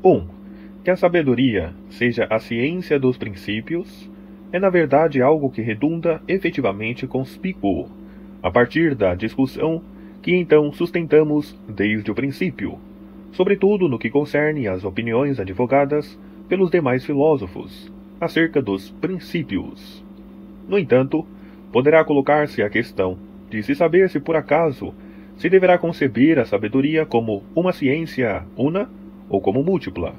1. Que a sabedoria seja a ciência dos princípios é na verdade algo que redunda efetivamente conspícuo, a partir da discussão que então sustentamos desde o princípio, sobretudo no que concerne às opiniões advogadas pelos demais filósofos acerca dos princípios. No entanto, poderá colocar-se a questão de se saber se por acaso se deverá conceber a sabedoria como uma ciência una ou como múltipla.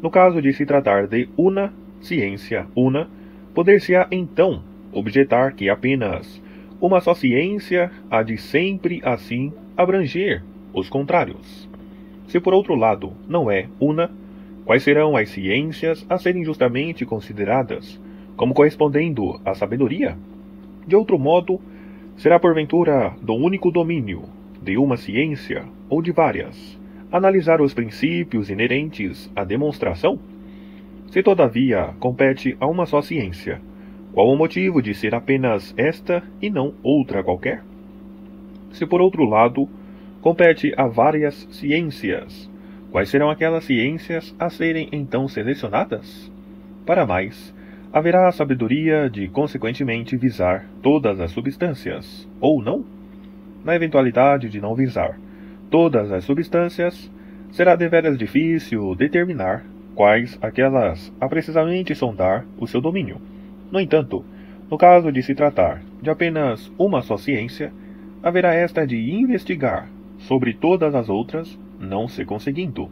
No caso de se tratar de una, ciência una, poder-se-á então objetar que apenas uma só ciência há de sempre assim abranger os contrários. Se por outro lado não é una, quais serão as ciências a serem justamente consideradas como correspondendo à sabedoria? De outro modo, será porventura do único domínio de uma ciência ou de várias analisar os princípios inerentes à demonstração? Se todavia compete a uma só ciência, qual o motivo de ser apenas esta e não outra qualquer? Se por outro lado compete a várias ciências, quais serão aquelas ciências a serem então selecionadas? Para mais, haverá a sabedoria de consequentemente visar todas as substâncias, ou não? Na eventualidade de não visar todas as substâncias, será deveras difícil determinar quais aquelas a precisamente sondar o seu domínio. No entanto, no caso de se tratar de apenas uma só ciência, haverá esta de investigar sobre todas as outras, não se conseguindo,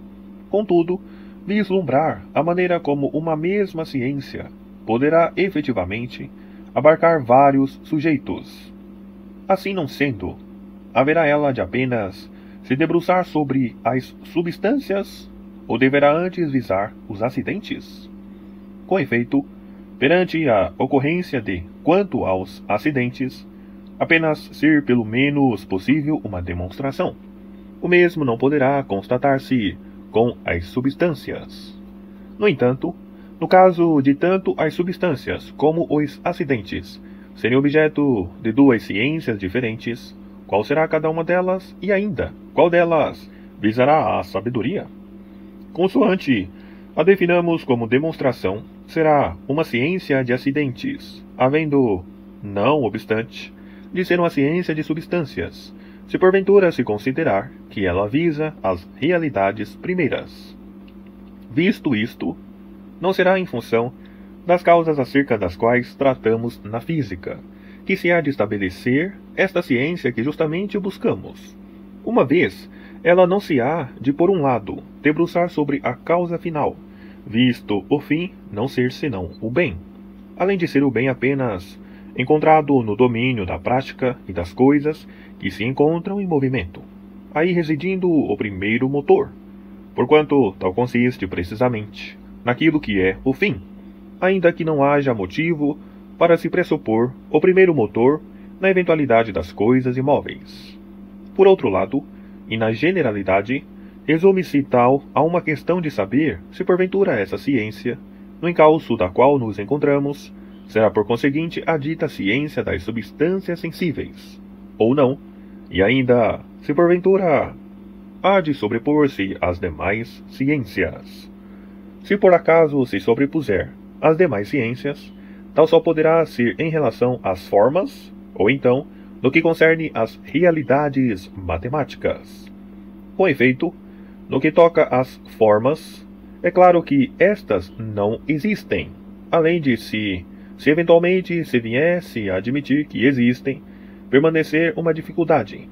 contudo, vislumbrar a maneira como uma mesma ciência poderá efetivamente abarcar vários sujeitos. Assim não sendo, haverá ela de apenas se debruçar sobre as substâncias ou deverá antes visar os acidentes? Com efeito, perante a ocorrência de, quanto aos acidentes, apenas ser pelo menos possível uma demonstração. O mesmo não poderá constatar-se com as substâncias. No entanto, no caso de tanto as substâncias como os acidentes serem objeto de duas ciências diferentes, qual será cada uma delas e ainda, qual delas visará a sabedoria? Consoante a definamos como demonstração, será uma ciência de acidentes, havendo, não obstante, de ser uma ciência de substâncias, se porventura se considerar que ela visa as realidades primeiras. Visto isto, não será em função das causas acerca das quais tratamos na física, que se há de estabelecer esta ciência que justamente buscamos. Uma vez, ela não se há de, por um lado, debruçar sobre a causa final, visto o fim não ser senão o bem, além de ser o bem apenas encontrado no domínio da prática e das coisas que se encontram em movimento, aí residindo o primeiro motor, porquanto tal consiste precisamente naquilo que é o fim, ainda que não haja motivo para se pressupor o primeiro motor na eventualidade das coisas imóveis. Por outro lado, e na generalidade, resume-se tal a uma questão de saber se porventura essa ciência, no encalço da qual nos encontramos, será por conseguinte a dita ciência das substâncias sensíveis, ou não, e ainda, se porventura há de sobrepor-se às demais ciências. Se por acaso se sobrepuser às demais ciências, tal só poderá ser em relação às formas, ou então, no que concerne às realidades matemáticas. Com efeito, no que toca às formas, é claro que estas não existem, além de se eventualmente se viesse a admitir que existem, permanecer uma dificuldade,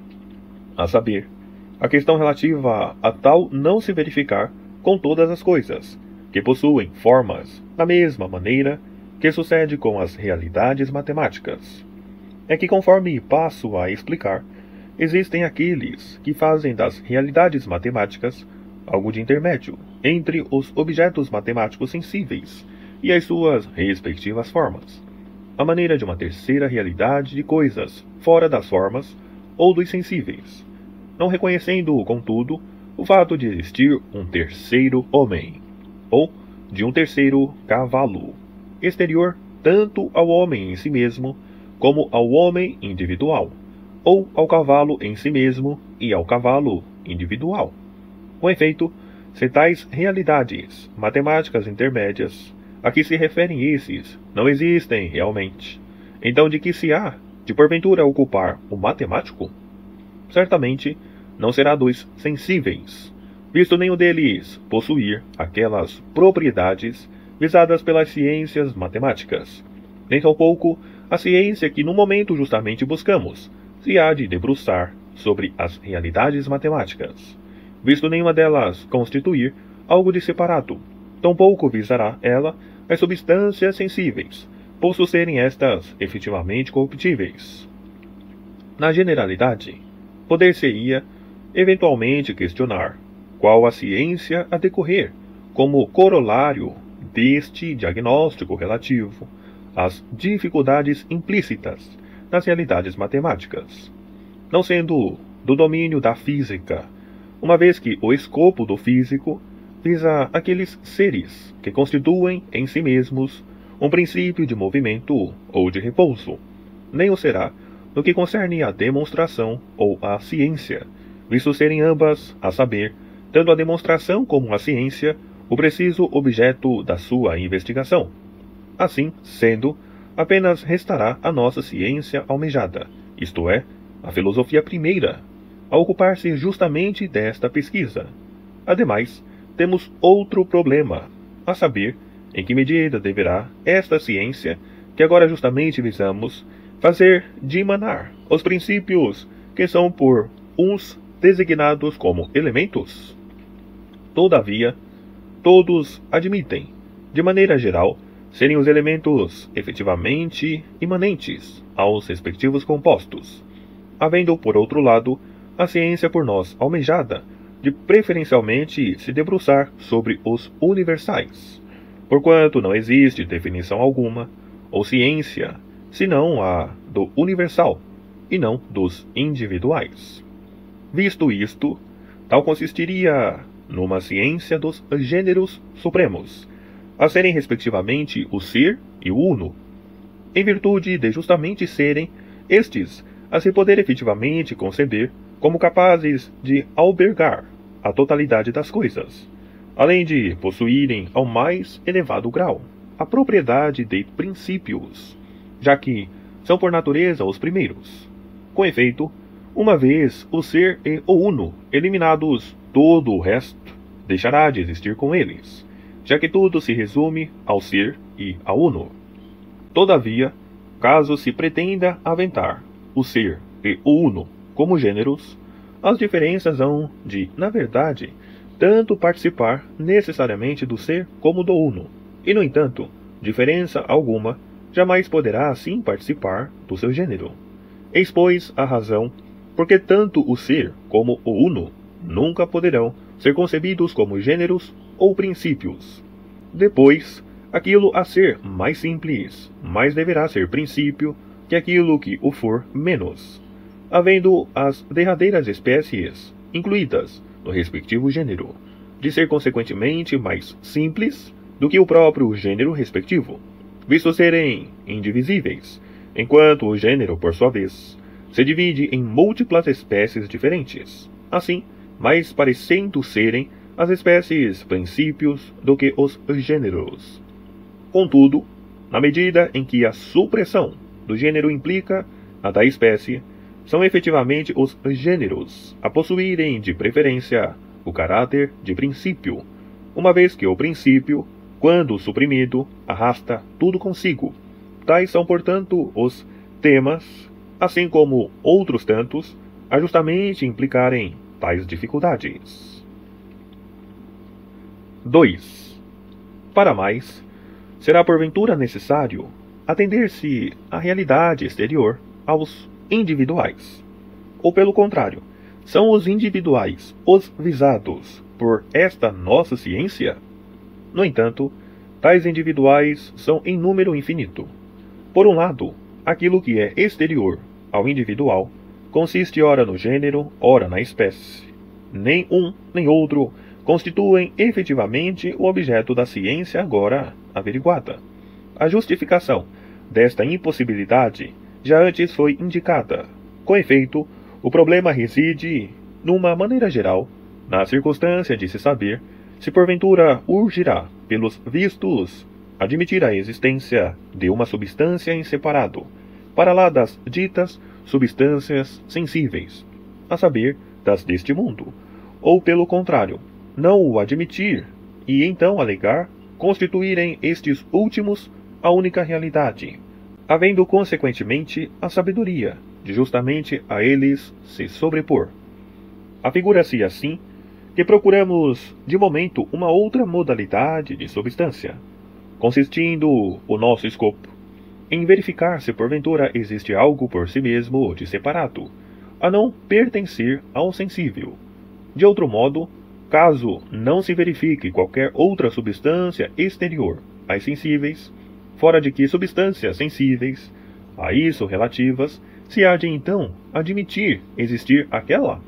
a saber, a questão relativa a tal não se verificar com todas as coisas, que possuem formas, da mesma maneira que sucede com as realidades matemáticas. É que, conforme passo a explicar, existem aqueles que fazem das realidades matemáticas algo de intermédio entre os objetos matemáticos sensíveis e as suas respectivas formas, a maneira de uma terceira realidade de coisas fora das formas ou dos sensíveis, não reconhecendo, contudo, o fato de existir um terceiro homem, ou de um terceiro cavalo, exterior tanto ao homem em si mesmo, como ao homem individual, ou ao cavalo em si mesmo e ao cavalo individual. Com efeito, se tais realidades matemáticas intermédias, a que se referem esses, não existem realmente, então de que se há de porventura ocupar o matemático? Certamente não será dos sensíveis, visto nenhum deles possuir aquelas propriedades visadas pelas ciências matemáticas, nem tampouco a ciência que no momento justamente buscamos se há de debruçar sobre as realidades matemáticas, visto nenhuma delas constituir algo de separado, tampouco visará ela as substâncias sensíveis, posto serem estas efetivamente corruptíveis. Na generalidade, poder-se-ia eventualmente questionar qual a ciência a decorrer como corolário deste diagnóstico relativo às dificuldades implícitas nas realidades matemáticas, não sendo do domínio da física, uma vez que o escopo do físico visa aqueles seres que constituem em si mesmos um princípio de movimento ou de repouso, nem o será no que concerne à demonstração ou à ciência, visto serem ambas, a saber, tanto a demonstração como a ciência, o preciso objeto da sua investigação. Assim sendo, apenas restará a nossa ciência almejada, isto é, a filosofia primeira, a ocupar-se justamente desta pesquisa. Ademais, temos outro problema, a saber, em que medida deverá esta ciência, que agora justamente visamos, fazer dimanar os princípios que são por uns designados como elementos? Todavia, todos admitem, de maneira geral, serem os elementos efetivamente imanentes aos respectivos compostos, havendo, por outro lado, a ciência por nós almejada de preferencialmente se debruçar sobre os universais, porquanto não existe definição alguma, ou ciência, senão a do universal, e não dos individuais. Visto isto, tal consistiria numa ciência dos gêneros supremos, a serem respectivamente o ser e o uno, em virtude de justamente serem estes a se poder efetivamente conceber como capazes de albergar a totalidade das coisas, além de possuírem ao mais elevado grau a propriedade de princípios, já que são por natureza os primeiros. Com efeito, uma vez o ser e o uno eliminados, todo o resto deixará de existir com eles, já que tudo se resume ao ser e ao uno. Todavia, caso se pretenda aventar o ser e o uno como gêneros, as diferenças hão de, na verdade, tanto participar necessariamente do ser como do uno, e, no entanto, diferença alguma jamais poderá assim participar do seu gênero. Eis, pois, a razão porque tanto o ser como o uno nunca poderão ser concebidos como gêneros ou princípios. Depois, aquilo a ser mais simples, mais deverá ser princípio que aquilo que o for menos, havendo as derradeiras espécies incluídas no respectivo gênero, de ser consequentemente mais simples do que o próprio gênero respectivo, visto serem indivisíveis, enquanto o gênero, por sua vez, se divide em múltiplas espécies diferentes, assim, mais parecendo serem as espécies princípios do que os gêneros. Contudo, na medida em que a supressão do gênero implica a da espécie, são efetivamente os gêneros a possuírem de preferência o caráter de princípio, uma vez que o princípio, quando suprimido, arrasta tudo consigo. Tais são, portanto, os temas, assim como outros tantos, a justamente implicarem tais dificuldades. 2. Para mais, será porventura necessário atender-se à realidade exterior aos individuais, ou pelo contrário, são os individuais os visados por esta nossa ciência? No entanto, tais individuais são em número infinito. Por um lado, aquilo que é exterior ao individual consiste ora no gênero, ora na espécie. Nem um nem outro constituem efetivamente o objeto da ciência agora averiguada. A justificação desta impossibilidade já antes foi indicada. Com efeito, o problema reside, numa maneira geral, na circunstância de se saber se porventura urgirá pelos vistos admitir a existência de uma substância em separado, para lá das ditas substâncias sensíveis, a saber, das deste mundo, ou pelo contrário, não o admitir, e então alegar constituírem estes últimos a única realidade, havendo consequentemente a sabedoria de justamente a eles se sobrepor. Afigura-se assim que procuramos de momento uma outra modalidade de substância, consistindo o nosso escopo em verificar se porventura existe algo por si mesmo de separado, a não pertencer ao sensível. De outro modo, caso não se verifique qualquer outra substância exterior às sensíveis, fora de que substâncias sensíveis, a isso relativas, se há de então admitir existir aquela?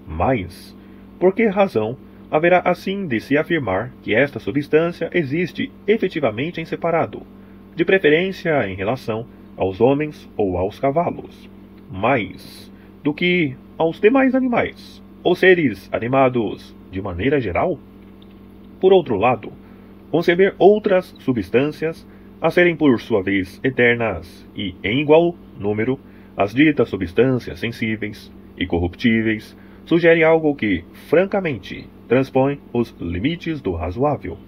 Mas, por que razão haverá assim de se afirmar que esta substância existe efetivamente em separado, de preferência em relação aos homens ou aos cavalos, mais do que aos demais animais, ou seres animados de maneira geral? Por outro lado, conceber outras substâncias a serem por sua vez eternas e em igual número as ditas substâncias sensíveis e corruptíveis sugere algo que, francamente, transpõe os limites do razoável.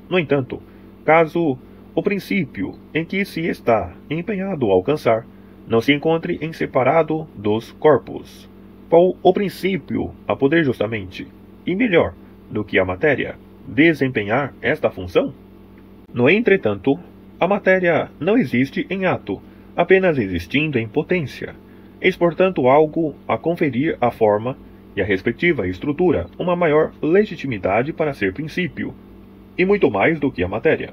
No entanto, caso o princípio em que se está empenhado a alcançar não se encontre em separado dos corpos, qual o princípio a poder justamente, e melhor do que a matéria, desempenhar esta função? No entretanto, a matéria não existe em ato, apenas existindo em potência. Eis, portanto, algo a conferir à forma e à respectiva estrutura uma maior legitimidade para ser princípio, e muito mais do que a matéria.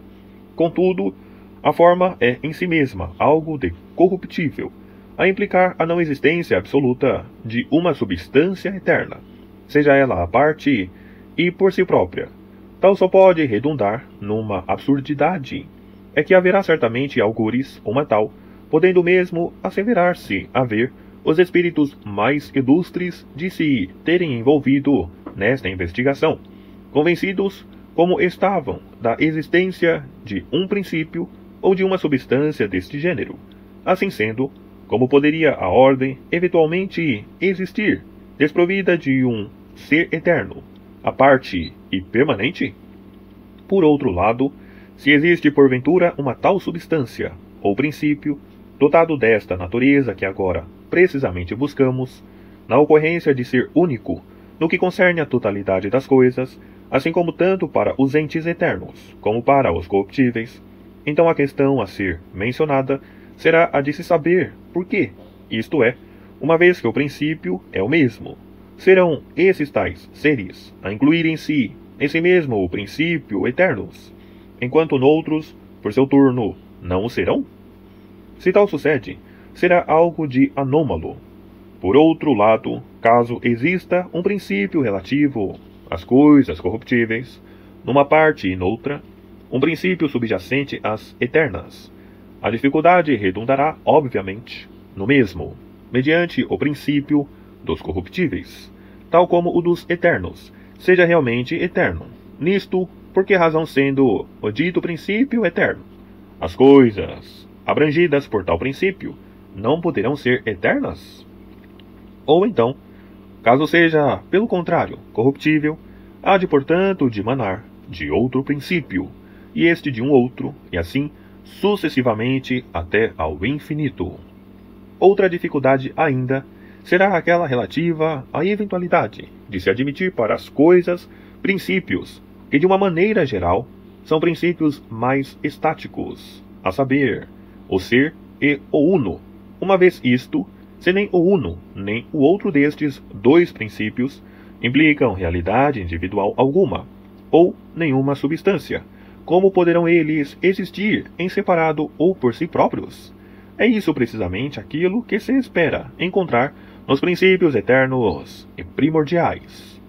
Contudo, a forma é em si mesma algo de corruptível, a implicar a não existência absoluta de uma substância eterna, seja ela a parte e por si própria. Tal só pode redundar numa absurdidade. É que haverá certamente algures uma tal, podendo mesmo asseverar-se haver os espíritos mais ilustres de se terem envolvido nesta investigação, convencidos como estavam da existência de um princípio ou de uma substância deste gênero. Assim sendo, como poderia a ordem eventualmente existir, desprovida de um ser eterno, à parte e permanente? Por outro lado, se existe porventura uma tal substância, ou princípio, dotado desta natureza que agora precisamente buscamos, na ocorrência de ser único, no que concerne à totalidade das coisas, assim como tanto para os entes eternos, como para os corruptíveis, então a questão a ser mencionada será a de se saber por quê, isto é, uma vez que o princípio é o mesmo, serão esses tais seres a incluírem-se em si mesmo o princípio eternos, enquanto noutros, por seu turno, não o serão? Se tal sucede, será algo de anômalo. Por outro lado, caso exista um princípio relativo às coisas corruptíveis, numa parte e noutra, um princípio subjacente às eternas, a dificuldade redundará, obviamente, no mesmo, mediante o princípio dos corruptíveis, tal como o dos eternos, seja realmente eterno. Nisto, por que razão sendo o dito princípio eterno, as coisas abrangidas por tal princípio não poderão ser eternas? Ou então, caso seja, pelo contrário, corruptível, há de, portanto, dimanar de outro princípio, e este de um outro, e assim sucessivamente até ao infinito. Outra dificuldade ainda será aquela relativa à eventualidade de se admitir para as coisas princípios que, de uma maneira geral, são princípios mais estáticos, a saber, o ser e o uno, uma vez isto, se nem o uno nem o outro destes dois princípios implicam realidade individual alguma, ou nenhuma substância, como poderão eles existir em separado ou por si próprios? É isso precisamente aquilo que se espera encontrar nos princípios eternos e primordiais.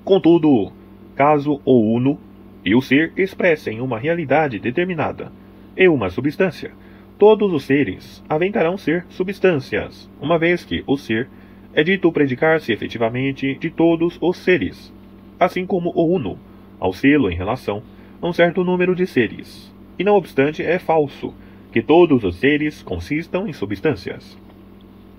Contudo, caso o uno e o ser expressem uma realidade determinada e uma substância, todos os seres aventarão ser substâncias, uma vez que o ser é dito predicar-se efetivamente de todos os seres, assim como o uno, ao selo em relação a um certo número de seres, e não obstante é falso que todos os seres consistam em substâncias.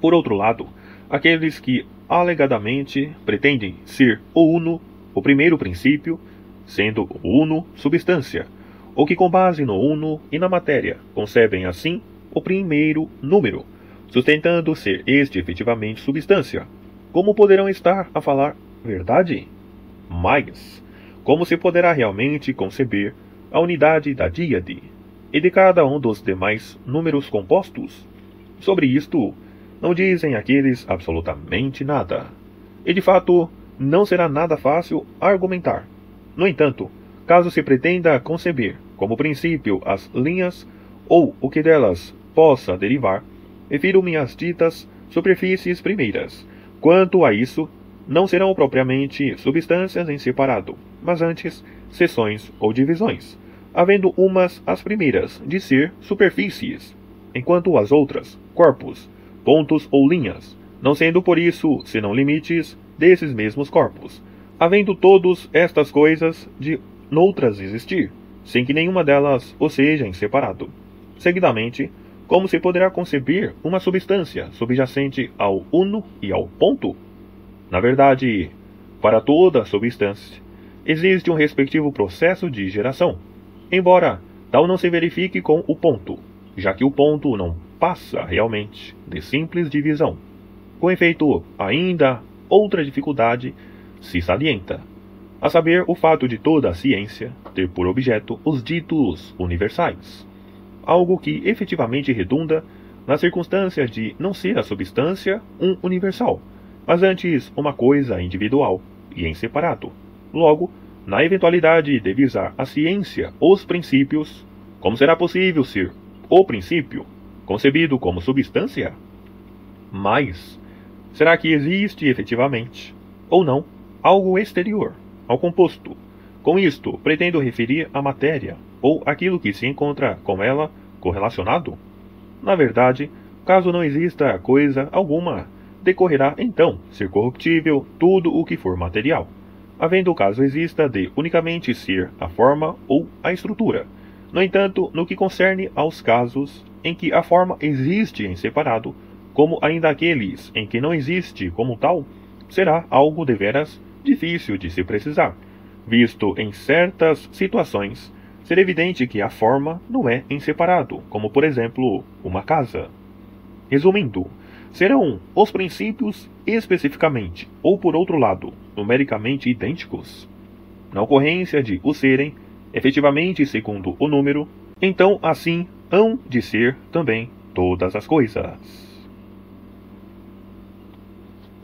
Por outro lado, aqueles que alegadamente pretendem ser o uno, o primeiro princípio, sendo o uno substância, ou que com base no uno e na matéria concebem assim o primeiro número, sustentando ser este efetivamente substância, como poderão estar a falar verdade? Mas, como se poderá realmente conceber a unidade da díade e de cada um dos demais números compostos? Sobre isto, não dizem aqueles absolutamente nada. E de fato, não será nada fácil argumentar. No entanto, caso se pretenda conceber como princípio as linhas ou o que delas possa derivar, refiro-me às ditas superfícies primeiras. Quanto a isso, não serão propriamente substâncias em separado, mas antes seções ou divisões, havendo umas as primeiras de ser superfícies, enquanto as outras corpos, pontos ou linhas, não sendo por isso senão limites desses mesmos corpos, havendo todas estas coisas de noutras existir, sem que nenhuma delas o seja em separado. Seguidamente, como se poderá conceber uma substância subjacente ao uno e ao ponto? Na verdade, para toda substância, existe um respectivo processo de geração, embora tal não se verifique com o ponto, já que o ponto não passa realmente de simples divisão. Com efeito, ainda outra dificuldade se salienta, a saber o fato de toda a ciência ter por objeto os ditos universais, algo que efetivamente redunda na circunstância de não ser a substância um universal, mas antes uma coisa individual e em separado. Logo, na eventualidade de visar a ciência os princípios, como será possível ser o princípio concebido como substância? Mas, será que existe efetivamente, ou não, algo exterior ao composto? Com isto, pretendo referir a matéria, ou aquilo que se encontra com ela correlacionado? Na verdade, caso não exista coisa alguma, decorrerá então ser corruptível tudo o que for material, havendo o caso exista de unicamente ser a forma ou a estrutura. No entanto, no que concerne aos casos em que a forma existe em separado, como ainda aqueles em que não existe como tal, será algo deveras difícil de se precisar, visto em certas situações ser evidente que a forma não é em separado, como por exemplo, uma casa. Resumindo, serão os princípios especificamente, ou por outro lado, numericamente idênticos? Na ocorrência de o serem, efetivamente segundo o número, então assim hão de ser também todas as coisas.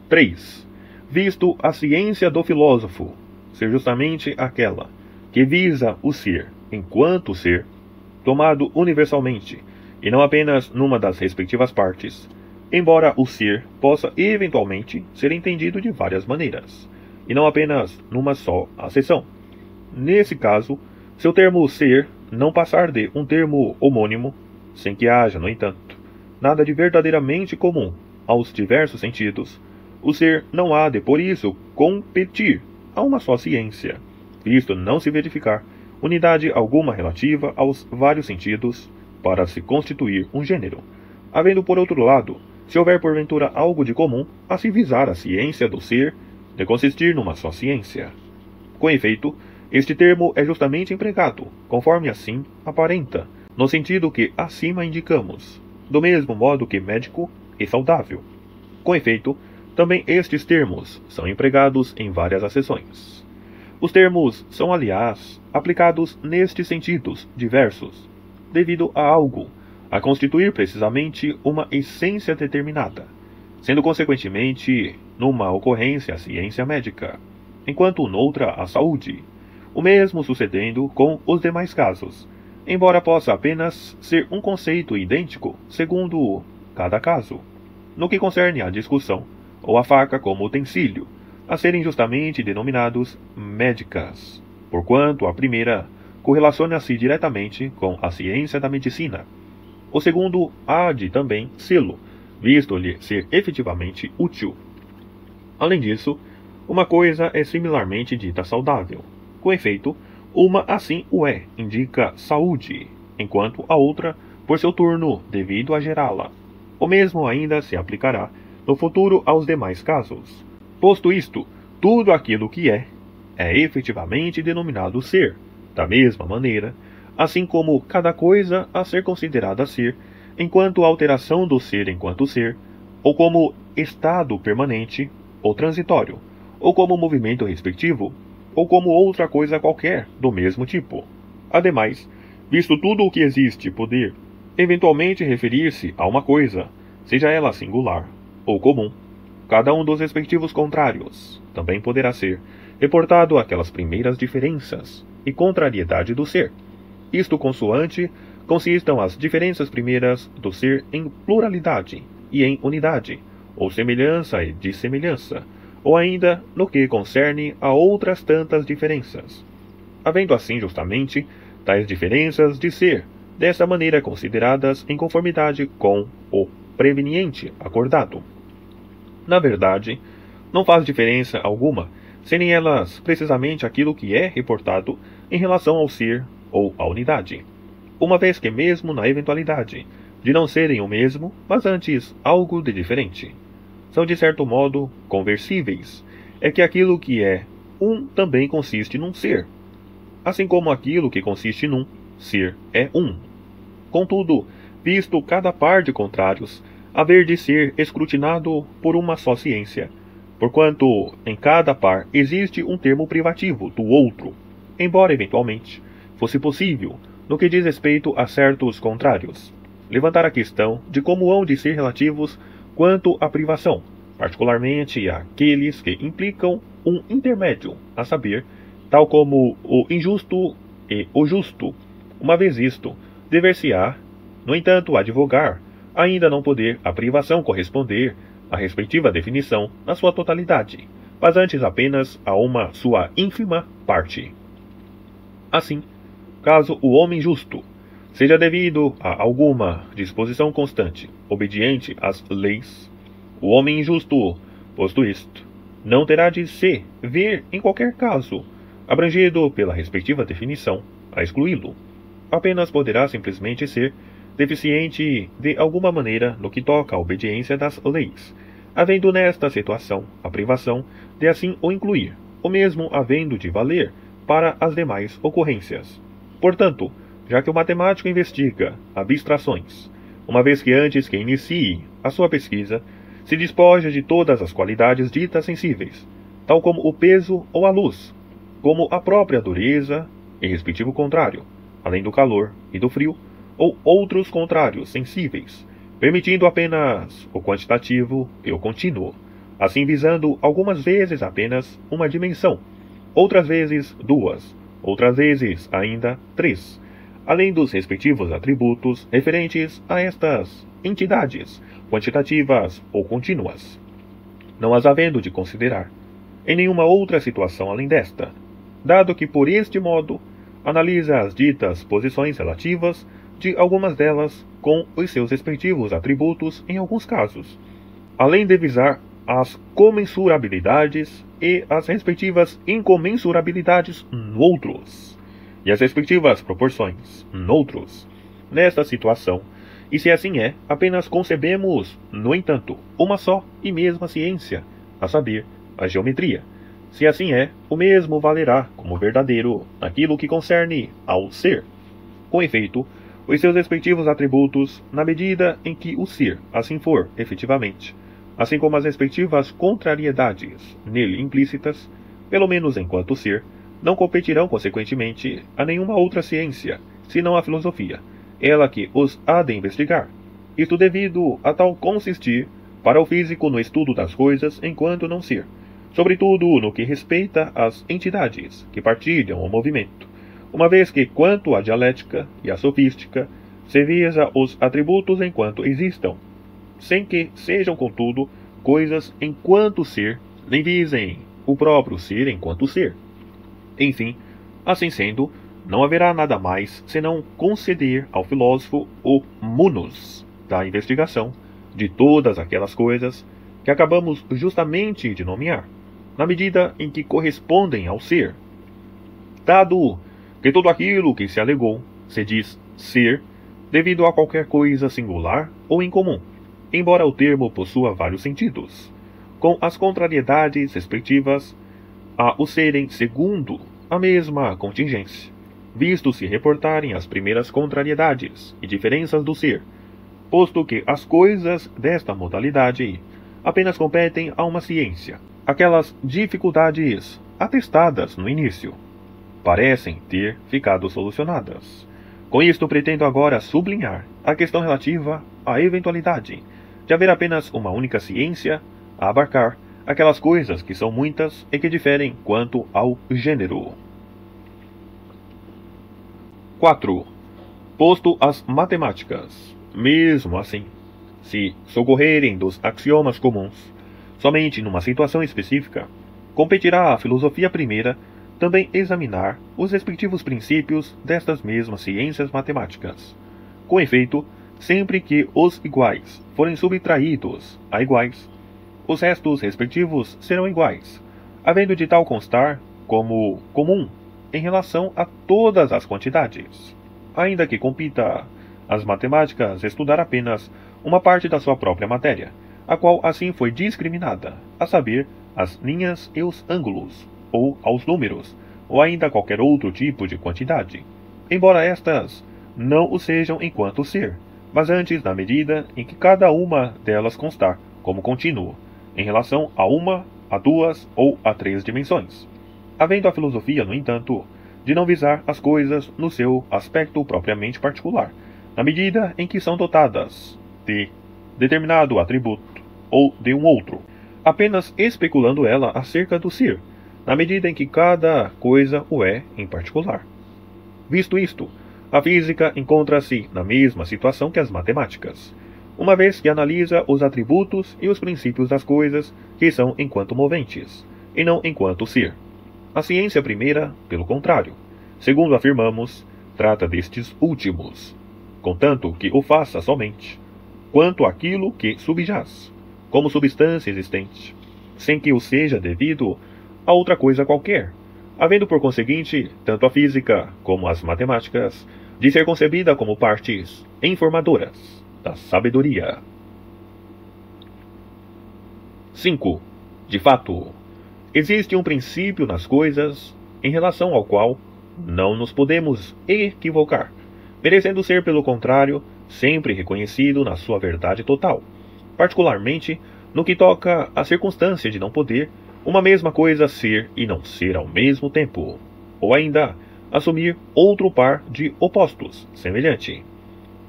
3. Visto a ciência do filósofo ser justamente aquela que visa o ser enquanto ser, tomado universalmente, e não apenas numa das respectivas partes, embora o ser possa eventualmente ser entendido de várias maneiras, e não apenas numa só acessão. Nesse caso, seu termo ser não passar de um termo homônimo, sem que haja, no entanto, nada de verdadeiramente comum aos diversos sentidos, o ser não há de, por isso, competir a uma só ciência, visto não se verificar unidade alguma relativa aos vários sentidos para se constituir um gênero, havendo, por outro lado, se houver porventura algo de comum a se visar a ciência do ser, de consistir numa só ciência. Com efeito, este termo é justamente empregado, conforme assim aparenta, no sentido que acima indicamos, do mesmo modo que médico e saudável. Com efeito, também estes termos são empregados em várias acessões. Os termos são, aliás, aplicados nestes sentidos diversos, devido a algo, a constituir precisamente uma essência determinada, sendo consequentemente, numa ocorrência a ciência médica, enquanto noutra a saúde, o mesmo sucedendo com os demais casos, embora possa apenas ser um conceito idêntico segundo cada caso. No que concerne à discussão, ou a faca como utensílio, a serem justamente denominados médicas, porquanto a primeira correlaciona-se diretamente com a ciência da medicina. O segundo há de também sê-lo, visto-lhe ser efetivamente útil. Além disso, uma coisa é similarmente dita saudável, Com efeito, uma assim o é, indica saúde, enquanto a outra, por seu turno, devido a gerá-la. O mesmo ainda se aplicará no futuro aos demais casos. Posto isto, tudo aquilo que é efetivamente denominado ser, da mesma maneira, assim como cada coisa a ser considerada ser, enquanto alteração do ser enquanto ser, ou como estado permanente ou transitório, ou como movimento respectivo, ou como outra coisa qualquer do mesmo tipo. Ademais, visto tudo o que existe poder eventualmente referir-se a uma coisa, seja ela singular ou comum, cada um dos respectivos contrários também poderá ser reportado àquelas primeiras diferenças e contrariedade do ser. Isto consoante consistam as diferenças primeiras do ser em pluralidade e em unidade, ou semelhança e dissemelhança, ou ainda no que concerne a outras tantas diferenças. Havendo assim justamente tais diferenças de ser, dessa maneira consideradas em conformidade com o preveniente acordado. Na verdade, não faz diferença alguma, serem elas precisamente aquilo que é reportado em relação ao ser ou à unidade, uma vez que mesmo na eventualidade de não serem o mesmo, mas antes algo de diferente, são de certo modo conversíveis, é que aquilo que é um também consiste num ser, assim como aquilo que consiste num ser é um. Contudo, visto cada par de contrários haver de ser escrutinado por uma só ciência, porquanto em cada par existe um termo privativo do outro, embora eventualmente fosse possível, no que diz respeito a certos contrários, levantar a questão de como hão de ser relativos quanto à privação, particularmente àqueles que implicam um intermédio, a saber, tal como o injusto e o justo. Uma vez isto, dever-se-á, no entanto, advogar, ainda não poder a privação corresponder à respectiva definição na sua totalidade, mas antes apenas a uma sua ínfima parte. Assim, caso o homem justo seja devido a alguma disposição constante, obediente às leis, o homem injusto, posto isto, não terá de se ver em qualquer caso abrangido pela respectiva definição, a excluí-lo. Apenas poderá simplesmente ser deficiente de alguma maneira no que toca à obediência das leis, havendo nesta situação a privação de assim o incluir, o mesmo havendo de valer para as demais ocorrências. Portanto, já que o matemático investiga abstrações, uma vez que antes que inicie a sua pesquisa, se despoja de todas as qualidades ditas sensíveis, tal como o peso ou a luz, como a própria dureza e respectivo contrário, além do calor e do frio, ou outros contrários sensíveis, permitindo apenas o quantitativo e o contínuo, assim visando algumas vezes apenas uma dimensão, outras vezes duas, outras vezes ainda três, além dos respectivos atributos referentes a estas entidades, quantitativas ou contínuas, não as havendo de considerar em nenhuma outra situação além desta, dado que por este modo analisa as ditas posições relativas de algumas delas com os seus respectivos atributos em alguns casos, além de visar as comensurabilidades e as respectivas incomensurabilidades noutros, e as respectivas proporções noutros. Nesta situação, e se assim é, apenas concebemos, no entanto, uma só e mesma ciência, a saber, a geometria. Se assim é, o mesmo valerá como verdadeiro naquilo que concerne ao ser. Com efeito, os seus respectivos atributos, na medida em que o ser assim for, efetivamente, assim como as respectivas contrariedades nele implícitas, pelo menos enquanto ser, não competirão consequentemente a nenhuma outra ciência, senão a filosofia, ela que os há de investigar. Isto devido a tal consistir para o físico no estudo das coisas enquanto não ser, sobretudo no que respeita às entidades que partilham o movimento, uma vez que quanto à dialética e à sofística, se visa os atributos enquanto existam, sem que sejam, contudo, coisas enquanto ser, nem visem o próprio ser enquanto ser. Enfim, assim sendo, não haverá nada mais senão conceder ao filósofo o munus da investigação de todas aquelas coisas que acabamos justamente de nomear, na medida em que correspondem ao ser, dado que tudo aquilo que se alegou se diz ser devido a qualquer coisa singular ou incomum, embora o termo possua vários sentidos, com as contrariedades respectivas a o serem segundo a mesma contingência, visto se reportarem as primeiras contrariedades e diferenças do ser, posto que as coisas desta modalidade apenas competem a uma ciência. Aquelas dificuldades atestadas no início parecem ter ficado solucionadas. Com isto pretendo agora sublinhar a questão relativa à eventualidade de haver apenas uma única ciência a abarcar aquelas coisas que são muitas e que diferem quanto ao gênero. 4. Posto as matemáticas, mesmo assim, se socorrerem dos axiomas comuns, somente numa situação específica, competirá à filosofia primeira também examinar os respectivos princípios destas mesmas ciências matemáticas. Com efeito, sempre que os iguais forem subtraídos a iguais, os restos respectivos serão iguais, havendo de tal constar como comum em relação a todas as quantidades, ainda que compita às matemáticas estudar apenas uma parte da sua própria matéria, a qual assim foi discriminada, a saber, as linhas e os ângulos, ou aos números, ou ainda qualquer outro tipo de quantidade, embora estas não o sejam enquanto ser, mas antes na medida em que cada uma delas constar como contínuo, em relação a uma, a duas ou a três dimensões, havendo a filosofia, no entanto, de não visar as coisas no seu aspecto propriamente particular, na medida em que são dotadas de determinado atributo ou de um outro, apenas especulando ela acerca do ser, na medida em que cada coisa o é em particular. Visto isto, a física encontra-se na mesma situação que as matemáticas, uma vez que analisa os atributos e os princípios das coisas que são enquanto moventes, e não enquanto ser. A ciência primeira, pelo contrário, segundo afirmamos, trata destes últimos, contanto que o faça somente quanto àquilo que subjaz, como substância existente, sem que o seja devido a outra coisa qualquer, havendo por conseguinte, tanto a física como as matemáticas, de ser concebida como partes informadoras da sabedoria. 5. De fato, existe um princípio nas coisas em relação ao qual não nos podemos equivocar, merecendo ser, pelo contrário, sempre reconhecido na sua verdade total, particularmente no que toca à circunstância de não poder uma mesma coisa ser e não ser ao mesmo tempo, ou ainda assumir outro par de opostos semelhante.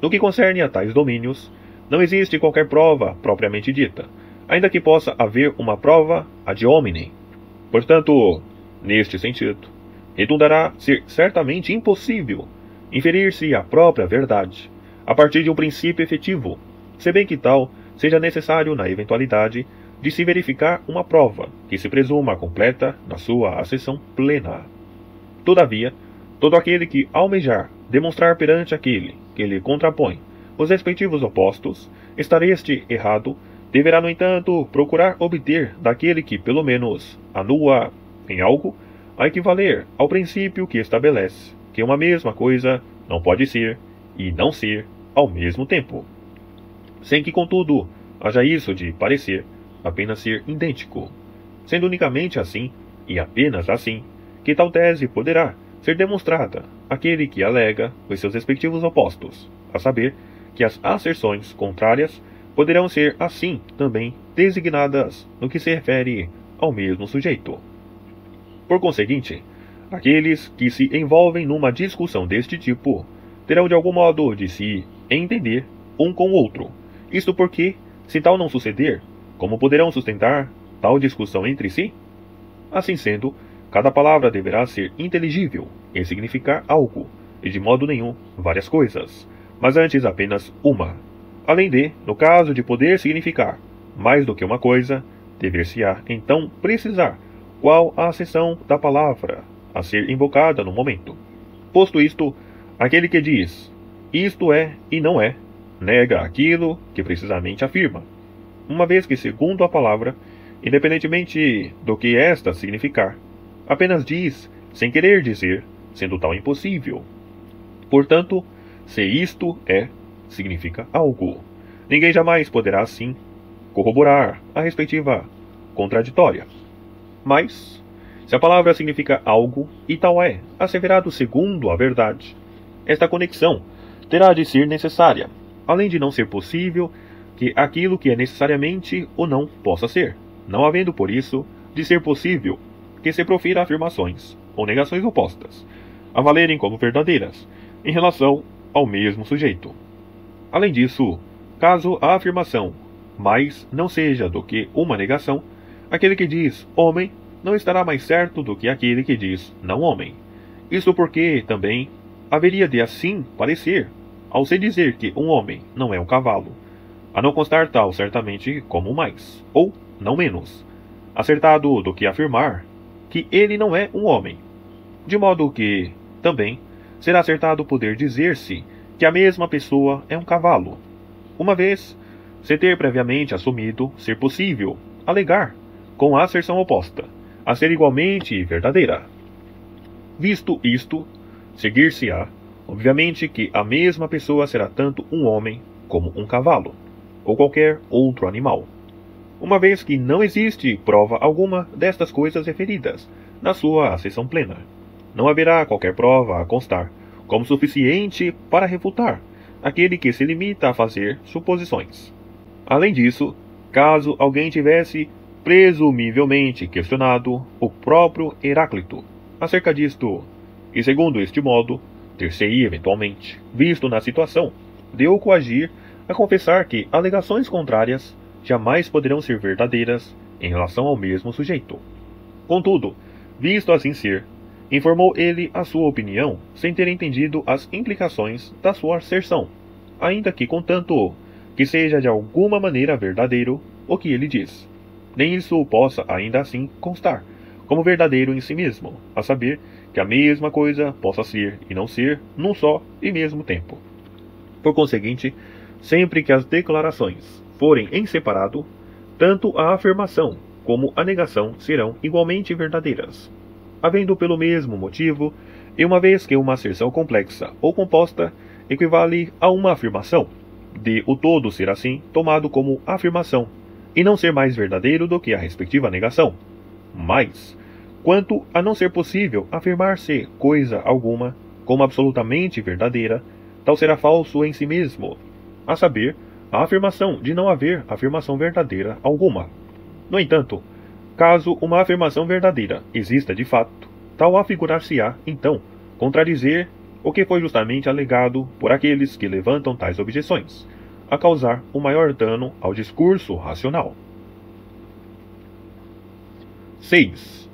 No que concerne a tais domínios, não existe qualquer prova propriamente dita, ainda que possa haver uma prova ad hominem. Portanto, neste sentido, redundará ser certamente impossível inferir-se a própria verdade a partir de um princípio efetivo, se bem que tal seja necessário na eventualidade de se verificar uma prova que se presuma completa na sua acessão plena. Todavia, todo aquele que almejar demonstrar perante aquele que lhe contrapõe os respectivos opostos, estar este errado, deverá, no entanto, procurar obter daquele que, pelo menos, anua em algo, a equivaler ao princípio que estabelece que uma mesma coisa não pode ser e não ser ao mesmo tempo, sem que, contudo, haja isso de parecer apenas ser idêntico, sendo unicamente assim, e apenas assim, que tal tese poderá ser demonstrada àquele que alega os seus respectivos opostos, a saber, que as asserções contrárias poderão ser assim também designadas no que se refere ao mesmo sujeito. Por conseguinte, aqueles que se envolvem numa discussão deste tipo terão de algum modo de se entender um com o outro, isto porque, se tal não suceder, como poderão sustentar tal discussão entre si? Assim sendo, cada palavra deverá ser inteligível e significar algo, e de modo nenhum várias coisas, mas antes apenas uma. Além de, no caso de poder significar mais do que uma coisa, dever-se-á então precisar qual a acessão da palavra a ser invocada no momento. Posto isto, aquele que diz isto é e não é, nega aquilo que precisamente afirma, uma vez que, segundo a palavra, independentemente do que esta significar, apenas diz sem querer dizer, sendo tal impossível. Portanto, se isto é, significa algo. Ninguém jamais poderá, assim, corroborar a respectiva contraditória. Mas, se a palavra significa algo, e tal é, asseverado segundo a verdade, esta conexão terá de ser necessária, além de não ser possível que aquilo que é necessariamente ou não possa ser, não havendo por isso de ser possível que se profira afirmações ou negações opostas, a valerem como verdadeiras, em relação ao mesmo sujeito. Além disso, caso a afirmação mais não seja do que uma negação, aquele que diz homem não estará mais certo do que aquele que diz não homem. Isto porque, também, haveria de assim parecer, ao se dizer que um homem não é um cavalo, a não constar tal certamente como mais, ou não menos, acertado do que afirmar que ele não é um homem. De modo que, também, será acertado poder dizer-se que a mesma pessoa é um cavalo, uma vez se ter previamente assumido ser possível alegar, com a asserção oposta, a ser igualmente verdadeira. Visto isto, seguir-se-á, obviamente, que a mesma pessoa será tanto um homem como um cavalo, ou qualquer outro animal, uma vez que não existe prova alguma destas coisas referidas na sua acessão plena. Não haverá qualquer prova a constar como suficiente para refutar aquele que se limita a fazer suposições. Além disso, caso alguém tivesse presumivelmente questionado o próprio Heráclito acerca disto, e segundo este modo, ter-se-ia eventualmente visto na situação de o coagir a confessar que alegações contrárias jamais poderão ser verdadeiras em relação ao mesmo sujeito. Contudo, visto assim ser, informou ele a sua opinião sem ter entendido as implicações da sua asserção, ainda que contanto que seja de alguma maneira verdadeiro o que ele diz. Nem isso possa ainda assim constar como verdadeiro em si mesmo, a saber, que a mesma coisa possa ser e não ser num só e mesmo tempo. Por conseguinte, sempre que as declarações forem em separado, tanto a afirmação como a negação serão igualmente verdadeiras, havendo pelo mesmo motivo, e uma vez que uma asserção complexa ou composta equivale a uma afirmação, de o todo ser assim tomado como afirmação, e não ser mais verdadeiro do que a respectiva negação. Mas, quanto a não ser possível afirmar-se coisa alguma como absolutamente verdadeira, tal será falso em si mesmo, a saber, a afirmação de não haver afirmação verdadeira alguma. No entanto, caso uma afirmação verdadeira exista de fato, tal afigurar-se-á, então, contradizer o que foi justamente alegado por aqueles que levantam tais objeções, a causar o maior dano ao discurso racional. 6.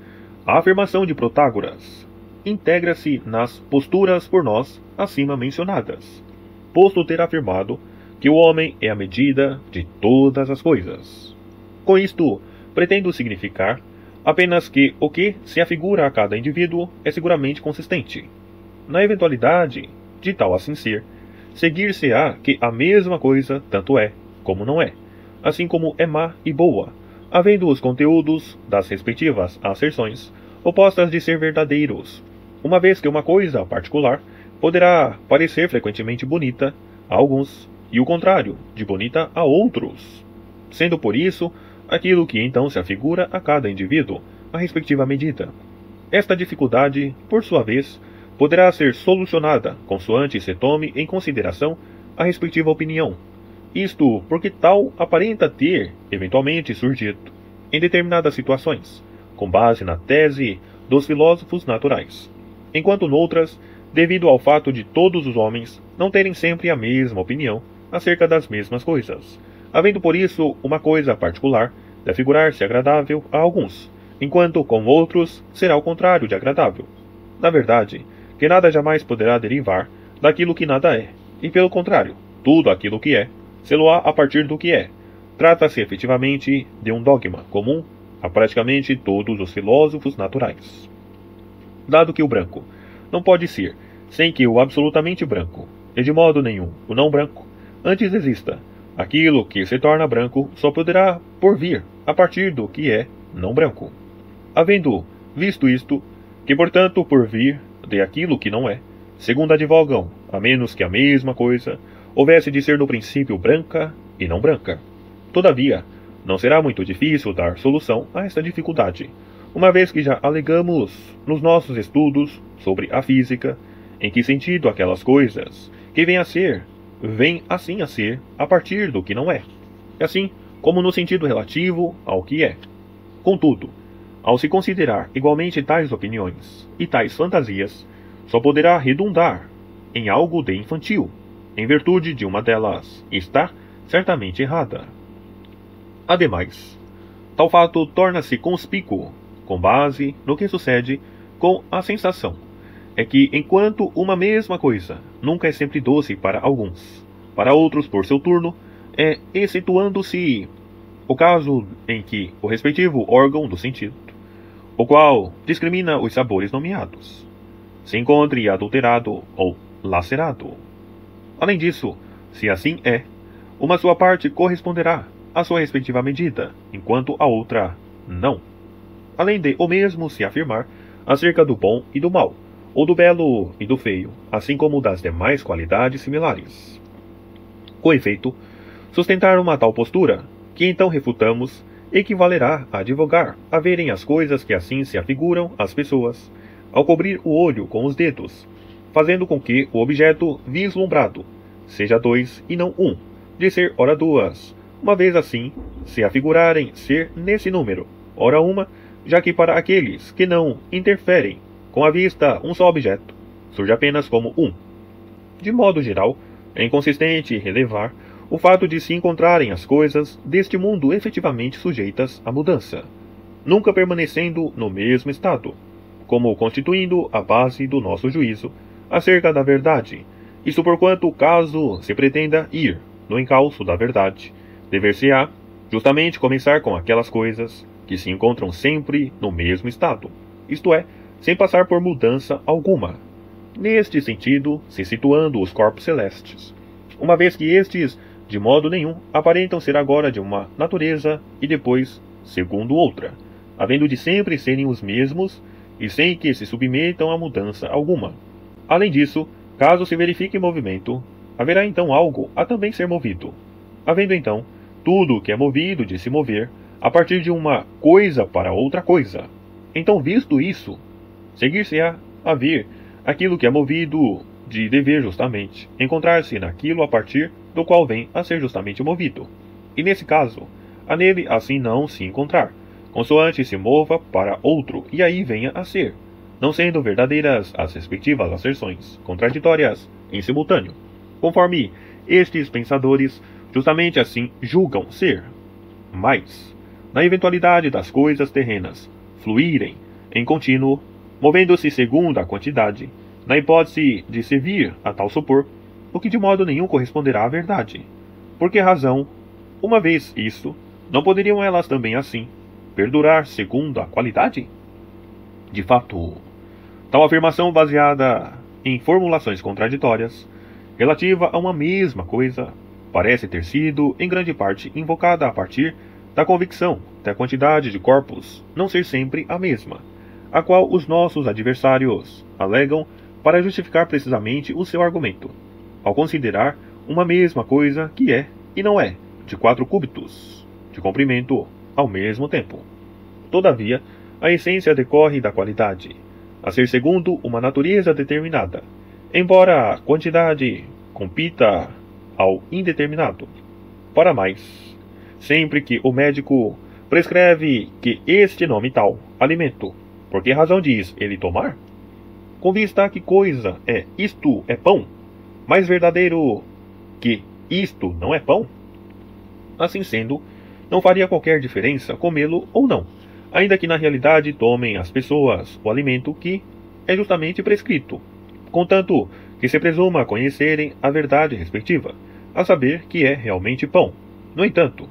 A afirmação de Protágoras integra-se nas posturas por nós acima mencionadas, posto ter afirmado que o homem é a medida de todas as coisas. Com isto, pretendo significar apenas que o que se afigura a cada indivíduo é seguramente consistente. Na eventualidade de tal assim ser, seguir-se-á que a mesma coisa tanto é como não é, assim como é má e boa, havendo os conteúdos das respectivas asserções opostas de ser verdadeiros, uma vez que uma coisa particular poderá parecer frequentemente bonita a alguns, e o contrário, de bonita a outros, sendo por isso aquilo que então se afigura a cada indivíduo a respectiva medida. Esta dificuldade, por sua vez, poderá ser solucionada consoante se tome em consideração a respectiva opinião, isto porque tal aparenta ter, eventualmente, surgido, em determinadas situações, com base na tese dos filósofos naturais, enquanto noutras, devido ao fato de todos os homens não terem sempre a mesma opinião acerca das mesmas coisas, havendo por isso uma coisa particular de afigurar-se agradável a alguns, enquanto com outros será o contrário de agradável. Na verdade, que nada jamais poderá derivar daquilo que nada é, e pelo contrário, tudo aquilo que é, sê-lo-á a partir do que é. Trata-se efetivamente de um dogma comum a praticamente todos os filósofos naturais. Dado que o branco não pode ser sem que o absolutamente branco, e de modo nenhum o não branco, antes exista, aquilo que se torna branco só poderá por vir a partir do que é não branco. Havendo visto isto, que portanto por vir de aquilo que não é, segundo advogam, a menos que a mesma coisa houvesse de ser no princípio branca e não branca. Todavia, não será muito difícil dar solução a esta dificuldade, uma vez que já alegamos nos nossos estudos sobre a física, em que sentido aquelas coisas que vêm assim a ser a partir do que não é, assim como no sentido relativo ao que é. Contudo, ao se considerar igualmente tais opiniões e tais fantasias, só poderá redundar em algo de infantil, em virtude de uma delas estar certamente errada. Ademais, tal fato torna-se conspícuo com base no que sucede com a sensação. É que, enquanto uma mesma coisa nunca é sempre doce para alguns, para outros, por seu turno, é excetuando-se o caso em que o respectivo órgão do sentido, o qual discrimina os sabores nomeados, se encontre adulterado ou lacerado. Além disso, se assim é, uma sua parte corresponderá à sua respectiva medida, enquanto a outra não. Além de o mesmo se afirmar acerca do bom e do mal, ou do belo e do feio, assim como das demais qualidades similares. Com efeito, sustentar uma tal postura, que então refutamos, equivalerá a advogar a verem as coisas que assim se afiguram às pessoas, ao cobrir o olho com os dedos, fazendo com que o objeto vislumbrado seja dois e não um, de ser ora duas, uma vez assim se afigurarem ser nesse número, ora uma, já que para aqueles que não interferem com a vista um só objeto, surge apenas como um. De modo geral, é inconsistente relevar o fato de se encontrarem as coisas deste mundo efetivamente sujeitas à mudança, nunca permanecendo no mesmo estado, como constituindo a base do nosso juízo acerca da verdade. Isso porquanto, caso se pretenda ir no encalço da verdade, dever-se-á justamente começar com aquelas coisas que se encontram sempre no mesmo estado, isto é, sem passar por mudança alguma. Neste sentido, se situando os corpos celestes, uma vez que estes, de modo nenhum, aparentam ser agora de uma natureza e depois, segundo outra, havendo de sempre serem os mesmos e sem que se submetam a mudança alguma. Além disso, caso se verifique movimento, haverá então algo a também ser movido, havendo então tudo o que é movido de se mover a partir de uma coisa para outra coisa. Então, visto isso, seguir-se-á a ver aquilo que é movido de dever justamente, encontrar-se naquilo a partir do qual vem a ser justamente movido. E nesse caso, a nele assim não se encontrar, consoante se mova para outro e aí venha a ser, não sendo verdadeiras as respectivas asserções, contraditórias em simultâneo, conforme estes pensadores justamente assim julgam ser. Mas, na eventualidade das coisas terrenas fluírem em contínuo, movendo-se segundo a quantidade, na hipótese de se vir a tal supor, o que de modo nenhum corresponderá à verdade. Por que razão, uma vez isto, não poderiam elas também assim perdurar segundo a qualidade? De fato, tal afirmação baseada em formulações contraditórias, relativa a uma mesma coisa, parece ter sido, em grande parte, invocada a partir da convicção da quantidade de corpos não ser sempre a mesma, a qual os nossos adversários alegam para justificar precisamente o seu argumento, ao considerar uma mesma coisa que é e não é, de 4 cúbitos de comprimento ao mesmo tempo. Todavia, a essência decorre da qualidade, a ser segundo uma natureza determinada, embora a quantidade compita ao indeterminado. Para mais, sempre que o médico prescreve que este nome tal, alimento, por que razão diz ele tomar? Com vista a que coisa é isto é pão, mais verdadeiro que isto não é pão? Assim sendo, não faria qualquer diferença comê-lo ou não, ainda que na realidade tomem as pessoas o alimento que é justamente prescrito, contanto que se presuma conhecerem a verdade respectiva, a saber que é realmente pão. No entanto,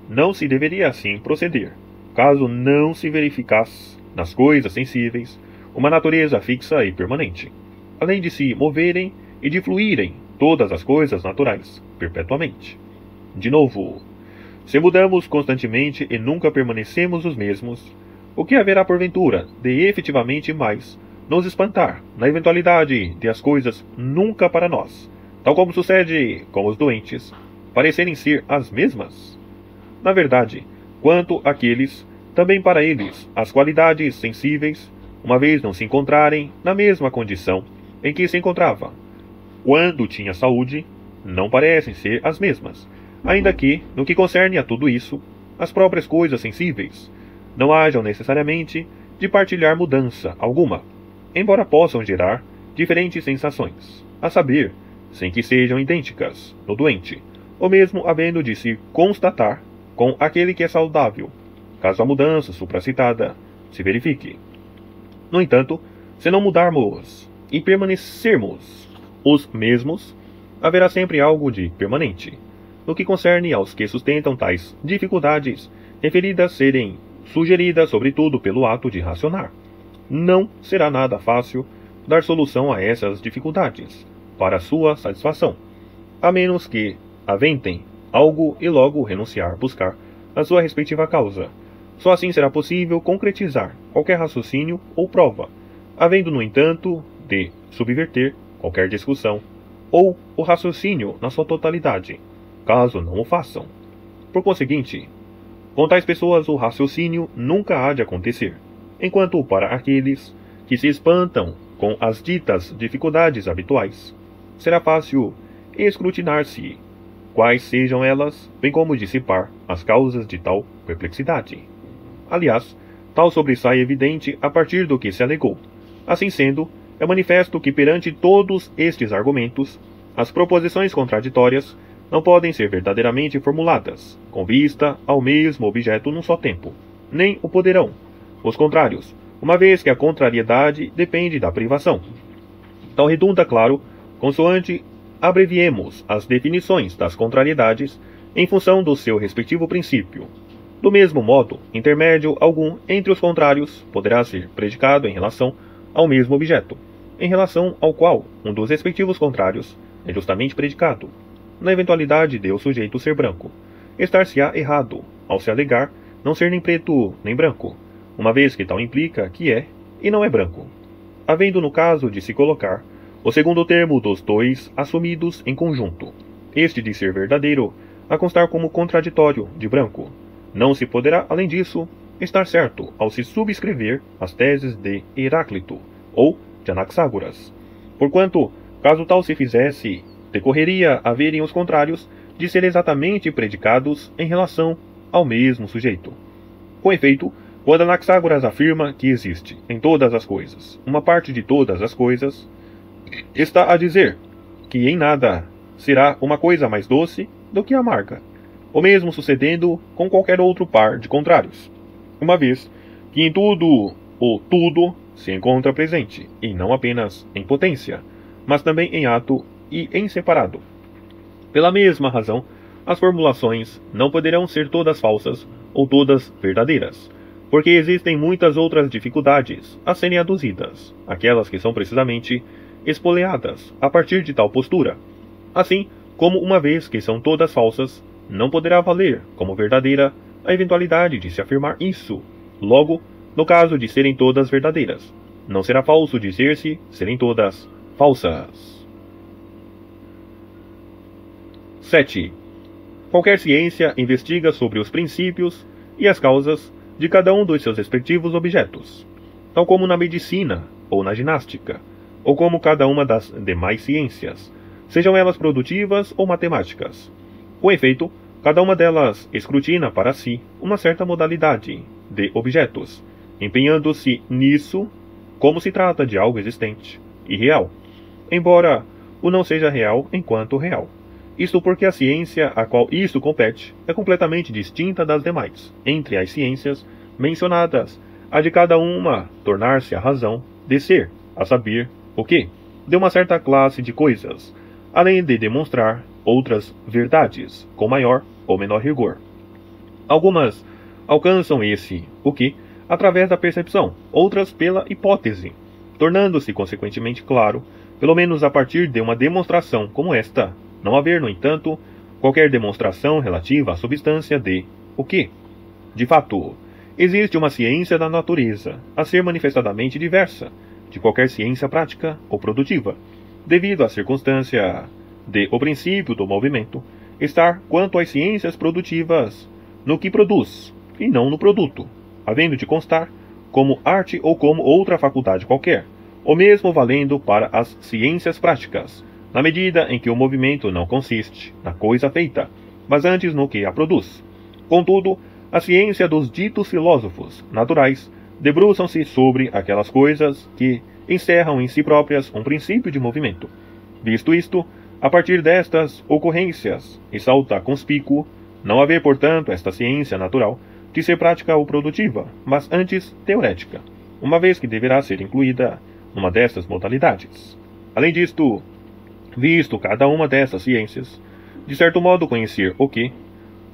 não se deveria assim proceder, caso não se verificasse nas coisas sensíveis uma natureza fixa e permanente, além de se moverem e de fluírem todas as coisas naturais, perpetuamente. De novo, se mudamos constantemente e nunca permanecemos os mesmos, O que haverá porventura de efetivamente mais nos espantar na eventualidade de as coisas nunca para nós, tal como sucede com os doentes, parecerem ser as mesmas? Na verdade, quanto àqueles, também para eles as qualidades sensíveis, uma vez não se encontrarem na mesma condição em que se encontrava quando tinha saúde, não parecem ser as mesmas, ainda que, no que concerne a tudo isso, as próprias coisas sensíveis não hajam necessariamente de partilhar mudança alguma, embora possam gerar diferentes sensações, a saber, sem que sejam idênticas no doente, ou mesmo havendo de se constatar com aquele que é saudável, caso a mudança supracitada se verifique. No entanto, se não mudarmos e permanecermos os mesmos, haverá sempre algo de permanente, no que concerne aos que sustentam tais dificuldades, referidas serem sugeridas sobretudo pelo ato de racionar. Não será nada fácil dar solução a essas dificuldades, para sua satisfação, a menos que aventem algo e logo renunciar buscar a sua respectiva causa. Só assim será possível concretizar qualquer raciocínio ou prova, havendo, no entanto, de subverter qualquer discussão, ou o raciocínio na sua totalidade, caso não o façam. Por conseguinte, com tais pessoas o raciocínio nunca há de acontecer, enquanto para aqueles que se espantam com as ditas dificuldades habituais, será fácil escrutinar-se quais sejam elas, bem como dissipar as causas de tal perplexidade. Aliás, tal sobressai evidente a partir do que se alegou. Assim sendo, é manifesto que perante todos estes argumentos, as proposições contraditórias não podem ser verdadeiramente formuladas, com vista ao mesmo objeto num só tempo, nem o poderão, os contrários, uma vez que a contrariedade depende da privação. Tal redunda, claro, consoante abreviemos as definições das contrariedades em função do seu respectivo princípio. Do mesmo modo, intermédio algum entre os contrários poderá ser predicado em relação ao mesmo objeto, em relação ao qual um dos respectivos contrários é justamente predicado. Na eventualidade de o sujeito ser branco, estar-se-á errado ao se alegar não ser nem preto nem branco, uma vez que tal implica que é e não é branco, havendo no caso de se colocar o segundo termo dos dois assumidos em conjunto, este de ser verdadeiro a constar como contraditório de branco. Não se poderá, além disso, estar certo ao se subscrever as teses de Heráclito ou de Anaxágoras, porquanto, caso tal se fizesse, decorreria haverem os contrários de ser exatamente predicados em relação ao mesmo sujeito. Com efeito, quando Anaxágoras afirma que existe em todas as coisas uma parte de todas as coisas, está a dizer que em nada será uma coisa mais doce do que amarga, o mesmo sucedendo com qualquer outro par de contrários, uma vez que em tudo o tudo se encontra presente, e não apenas em potência, mas também em ato e em separado. Pela mesma razão, as formulações não poderão ser todas falsas ou todas verdadeiras, porque existem muitas outras dificuldades a serem aduzidas, aquelas que são precisamente espoleadas a partir de tal postura. Assim, como uma vez que são todas falsas, não poderá valer como verdadeira a eventualidade de se afirmar isso. Logo, no caso de serem todas verdadeiras, não será falso dizer-se serem todas falsas. 7. Qualquer ciência investiga sobre os princípios e as causas de cada um dos seus respectivos objetos, tal como na medicina ou na ginástica, ou como cada uma das demais ciências, sejam elas produtivas ou matemáticas. Com efeito, cada uma delas escrutina para si uma certa modalidade de objetos, empenhando-se nisso como se trata de algo existente e real, embora o não seja real enquanto real. Isto porque a ciência a qual isto compete é completamente distinta das demais. Entre as ciências mencionadas, a de cada uma tornar-se a razão de ser, a saber, o que, de uma certa classe de coisas, além de demonstrar outras verdades, com maior ou menor rigor. Algumas alcançam esse o que através da percepção, outras pela hipótese, tornando-se consequentemente claro, pelo menos a partir de uma demonstração como esta, não haver, no entanto, qualquer demonstração relativa à substância de o que. De fato, existe uma ciência da natureza, a ser manifestadamente diversa de qualquer ciência prática ou produtiva, devido à circunstância de o princípio do movimento estar quanto às ciências produtivas no que produz, e não no produto, havendo de constar como arte ou como outra faculdade qualquer, ou mesmo valendo para as ciências práticas, na medida em que o movimento não consiste na coisa feita, mas antes no que a produz. Contudo, a ciência dos ditos filósofos naturais debruçam-se sobre aquelas coisas que encerram em si próprias um princípio de movimento. Visto isto, a partir destas ocorrências, ressalta conspícuo não haver, portanto, esta ciência natural de ser prática ou produtiva, mas antes teorética, uma vez que deverá ser incluída numa destas modalidades. Além disto, visto cada uma dessas ciências, de certo modo conhecer o que,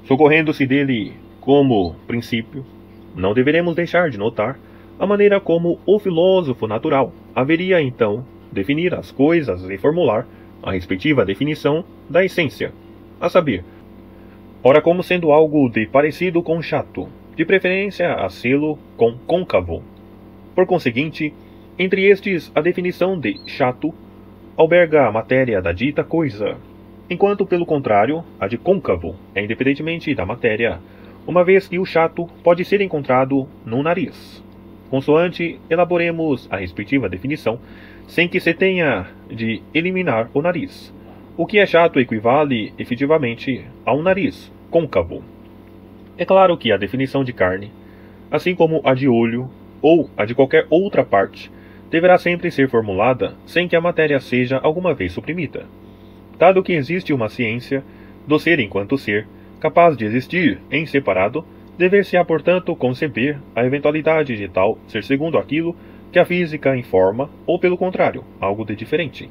socorrendo-se dele como princípio, não deveremos deixar de notar a maneira como o filósofo natural haveria então definir as coisas e formular a respectiva definição da essência, a saber, ora como sendo algo de parecido com chato, de preferência a sê-lo com côncavo. Por conseguinte, entre estes a definição de chato alberga a matéria da dita coisa, enquanto pelo contrário a de côncavo é independentemente da matéria, uma vez que o chato pode ser encontrado no nariz. Consoante, elaboremos a respectiva definição, sem que se tenha de eliminar o nariz. O que é chato equivale, efetivamente, a um nariz côncavo. É claro que a definição de carne, assim como a de olho, ou a de qualquer outra parte, deverá sempre ser formulada sem que a matéria seja alguma vez suprimida. Dado que existe uma ciência do ser enquanto ser, capaz de existir em separado, dever-se-á, portanto, conceber a eventualidade de tal ser segundo aquilo que a física informa, ou pelo contrário, algo de diferente.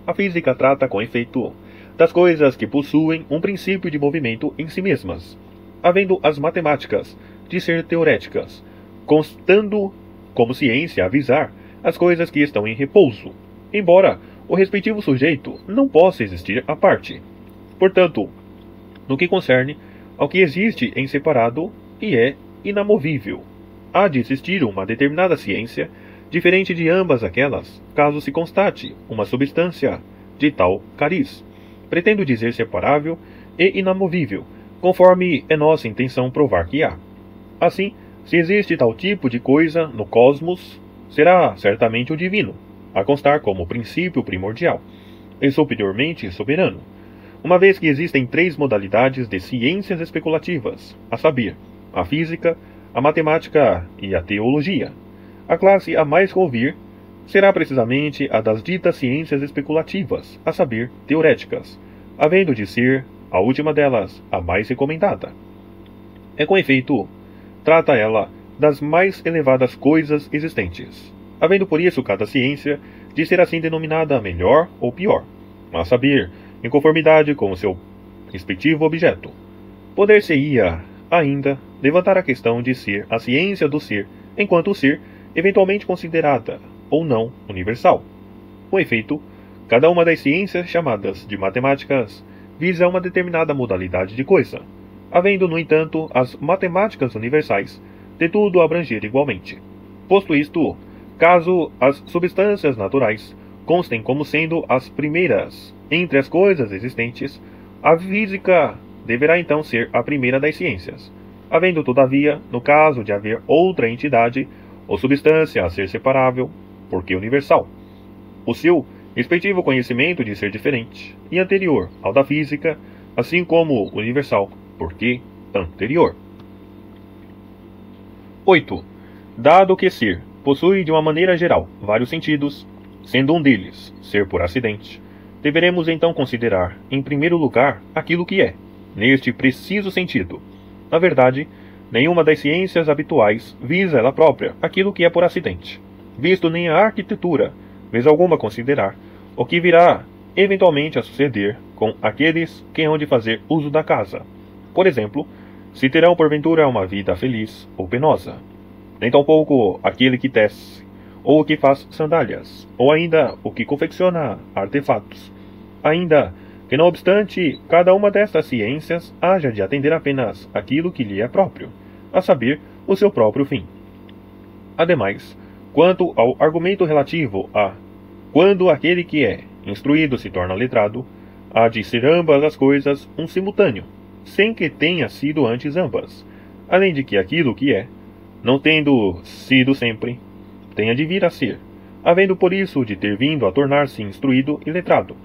A física trata, com efeito, das coisas que possuem um princípio de movimento em si mesmas, havendo as matemáticas de ser teoréticas, constando como ciência avisar as coisas que estão em repouso, embora o respectivo sujeito não possa existir à parte. Portanto, no que concerne ao que existe em separado e é inamovível, há de existir uma determinada ciência diferente de ambas aquelas, caso se constate uma substância de tal cariz. Pretendo dizer separável e inamovível, conforme é nossa intenção provar que há. Assim, se existe tal tipo de coisa no cosmos, será certamente o divino, a constar como princípio primordial, e superiormente soberano, uma vez que existem três modalidades de ciências especulativas, a saber, a física, a matemática e a teologia. A classe a mais convir será precisamente a das ditas ciências especulativas, a saber, teoréticas, havendo de ser a última delas a mais recomendada. É com efeito, trata ela das mais elevadas coisas existentes, havendo por isso cada ciência de ser assim denominada melhor ou pior, a saber, em conformidade com o seu respectivo objeto. Poder-se-ia, ainda, levantar a questão de ser a ciência do ser, enquanto ser, eventualmente considerada, ou não, universal. Com efeito, cada uma das ciências chamadas de matemáticas visa uma determinada modalidade de coisa, havendo, no entanto, as matemáticas universais de tudo abranger igualmente. Posto isto, caso as substâncias naturais constem como sendo as primeiras entre as coisas existentes, a física deverá então ser a primeira das ciências, havendo, todavia, no caso de haver outra entidade ou substância a ser separável, porque universal, o seu respectivo conhecimento de ser diferente e anterior ao da física, assim como universal, porque anterior. 8. Dado que ser possui de uma maneira geral vários sentidos, sendo um deles ser por acidente, deveremos então considerar, em primeiro lugar, aquilo que é, neste preciso sentido. Na verdade, nenhuma das ciências habituais visa ela própria aquilo que é por acidente, visto nem a arquitetura, vez alguma considerar o que virá eventualmente a suceder com aqueles que hão de fazer uso da casa. Por exemplo, se terão porventura uma vida feliz ou penosa. Nem tampouco aquele que tece, ou o que faz sandálias, ou ainda o que confecciona artefatos. Ainda que, não obstante, cada uma destas ciências haja de atender apenas aquilo que lhe é próprio, a saber, o seu próprio fim. Ademais, quanto ao argumento relativo a quando aquele que é instruído se torna letrado, há de ser ambas as coisas um simultâneo, sem que tenha sido antes ambas, além de que aquilo que é, não tendo sido sempre, tenha de vir a ser, havendo por isso de ter vindo a tornar-se instruído e letrado.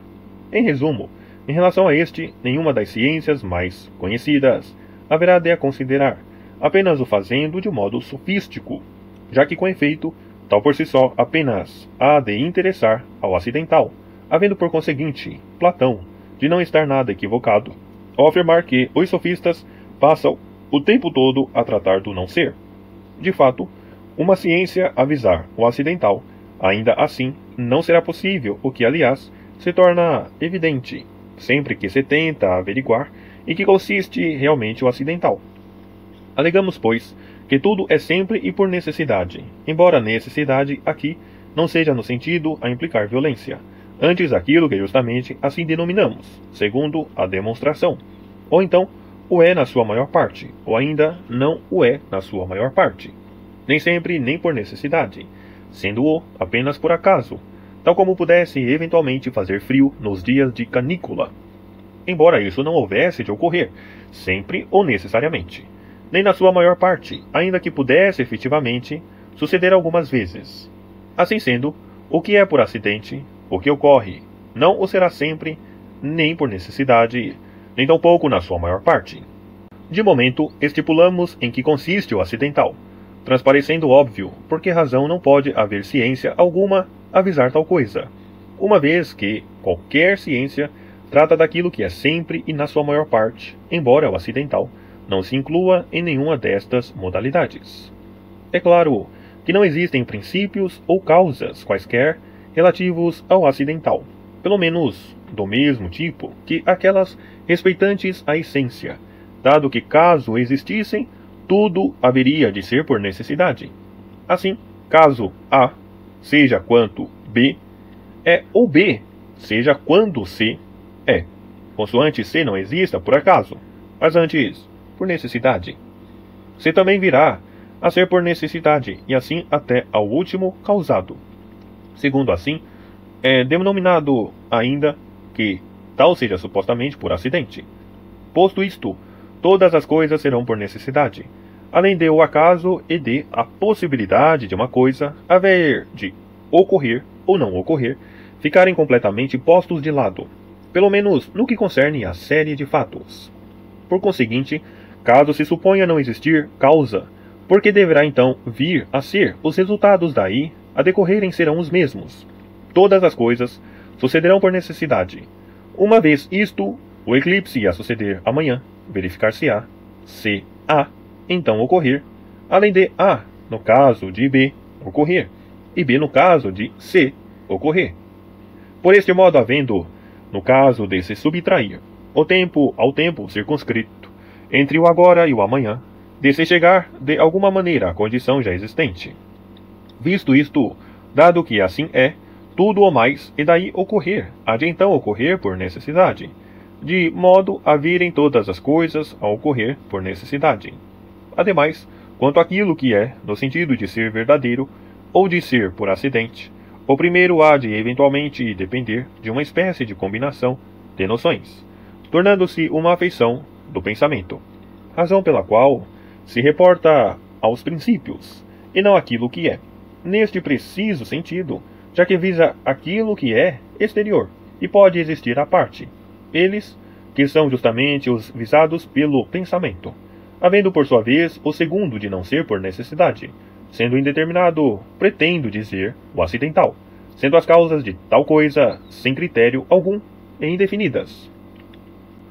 Em resumo, em relação a este, nenhuma das ciências mais conhecidas haverá de a considerar, apenas o fazendo de modo sofístico, já que com efeito, tal por si só apenas há de interessar ao acidental, havendo por conseguinte Platão de não estar nada equivocado ao afirmar que os sofistas passam o tempo todo a tratar do não ser. De fato, uma ciência avisar o acidental, ainda assim não será possível, o que aliás se torna evidente sempre que se tenta averiguar em que consiste realmente o acidental. Alegamos, pois, que tudo é sempre e por necessidade, embora a necessidade aqui não seja no sentido a implicar violência, antes aquilo que justamente assim denominamos, segundo a demonstração, ou então o é na sua maior parte, ou ainda não o é na sua maior parte, nem sempre nem por necessidade, sendo-o apenas por acaso, tal como pudesse eventualmente fazer frio nos dias de canícula, embora isso não houvesse de ocorrer, sempre ou necessariamente, nem na sua maior parte, ainda que pudesse efetivamente suceder algumas vezes. Assim sendo, o que é por acidente, o que ocorre, não o será sempre, nem por necessidade, nem tampouco na sua maior parte. De momento, estipulamos em que consiste o acidental, transparecendo óbvio por que razão não pode haver ciência alguma avisar tal coisa, uma vez que qualquer ciência trata daquilo que é sempre e na sua maior parte, embora o acidental não se inclua em nenhuma destas modalidades. É claro que não existem princípios ou causas quaisquer relativos ao acidental, pelo menos do mesmo tipo que aquelas respeitantes à essência, dado que caso existissem, tudo haveria de ser por necessidade. Assim, caso A seja quanto B é, ou B seja quando C é, consoante C não exista por acaso, mas antes por necessidade. C também virá a ser por necessidade, e assim até ao último causado. Segundo assim, é denominado ainda que tal seja supostamente por acidente. Posto isto, todas as coisas serão por necessidade, além de o acaso e de a possibilidade de uma coisa haver de ocorrer ou não ocorrer, ficarem completamente postos de lado, pelo menos no que concerne à série de fatos. Por conseguinte, caso se suponha não existir causa, porque deverá então vir a ser os resultados daí a decorrerem serão os mesmos. Todas as coisas sucederão por necessidade. Uma vez isto, o eclipse a suceder amanhã, verificar-se-á, se A então ocorrer, além de A, no caso de B, ocorrer, e B no caso de C, ocorrer. Por este modo, havendo, no caso de se subtrair, o tempo ao tempo circunscrito, entre o agora e o amanhã, de se chegar de alguma maneira à condição já existente. Visto isto, dado que assim é, tudo o mais, e daí ocorrer, há de então ocorrer por necessidade, de modo a virem todas as coisas a ocorrer por necessidade. Ademais, quanto àquilo que é, no sentido de ser verdadeiro, ou de ser por acidente, o primeiro há de eventualmente depender de uma espécie de combinação de noções, tornando-se uma afeição do pensamento, razão pela qual se reporta aos princípios, e não aquilo que é, neste preciso sentido, já que visa aquilo que é exterior, e pode existir à parte, eles, que são justamente os visados pelo pensamento, havendo por sua vez o segundo de não ser por necessidade, sendo indeterminado, pretendo dizer, o acidental, sendo as causas de tal coisa sem critério algum e indefinidas.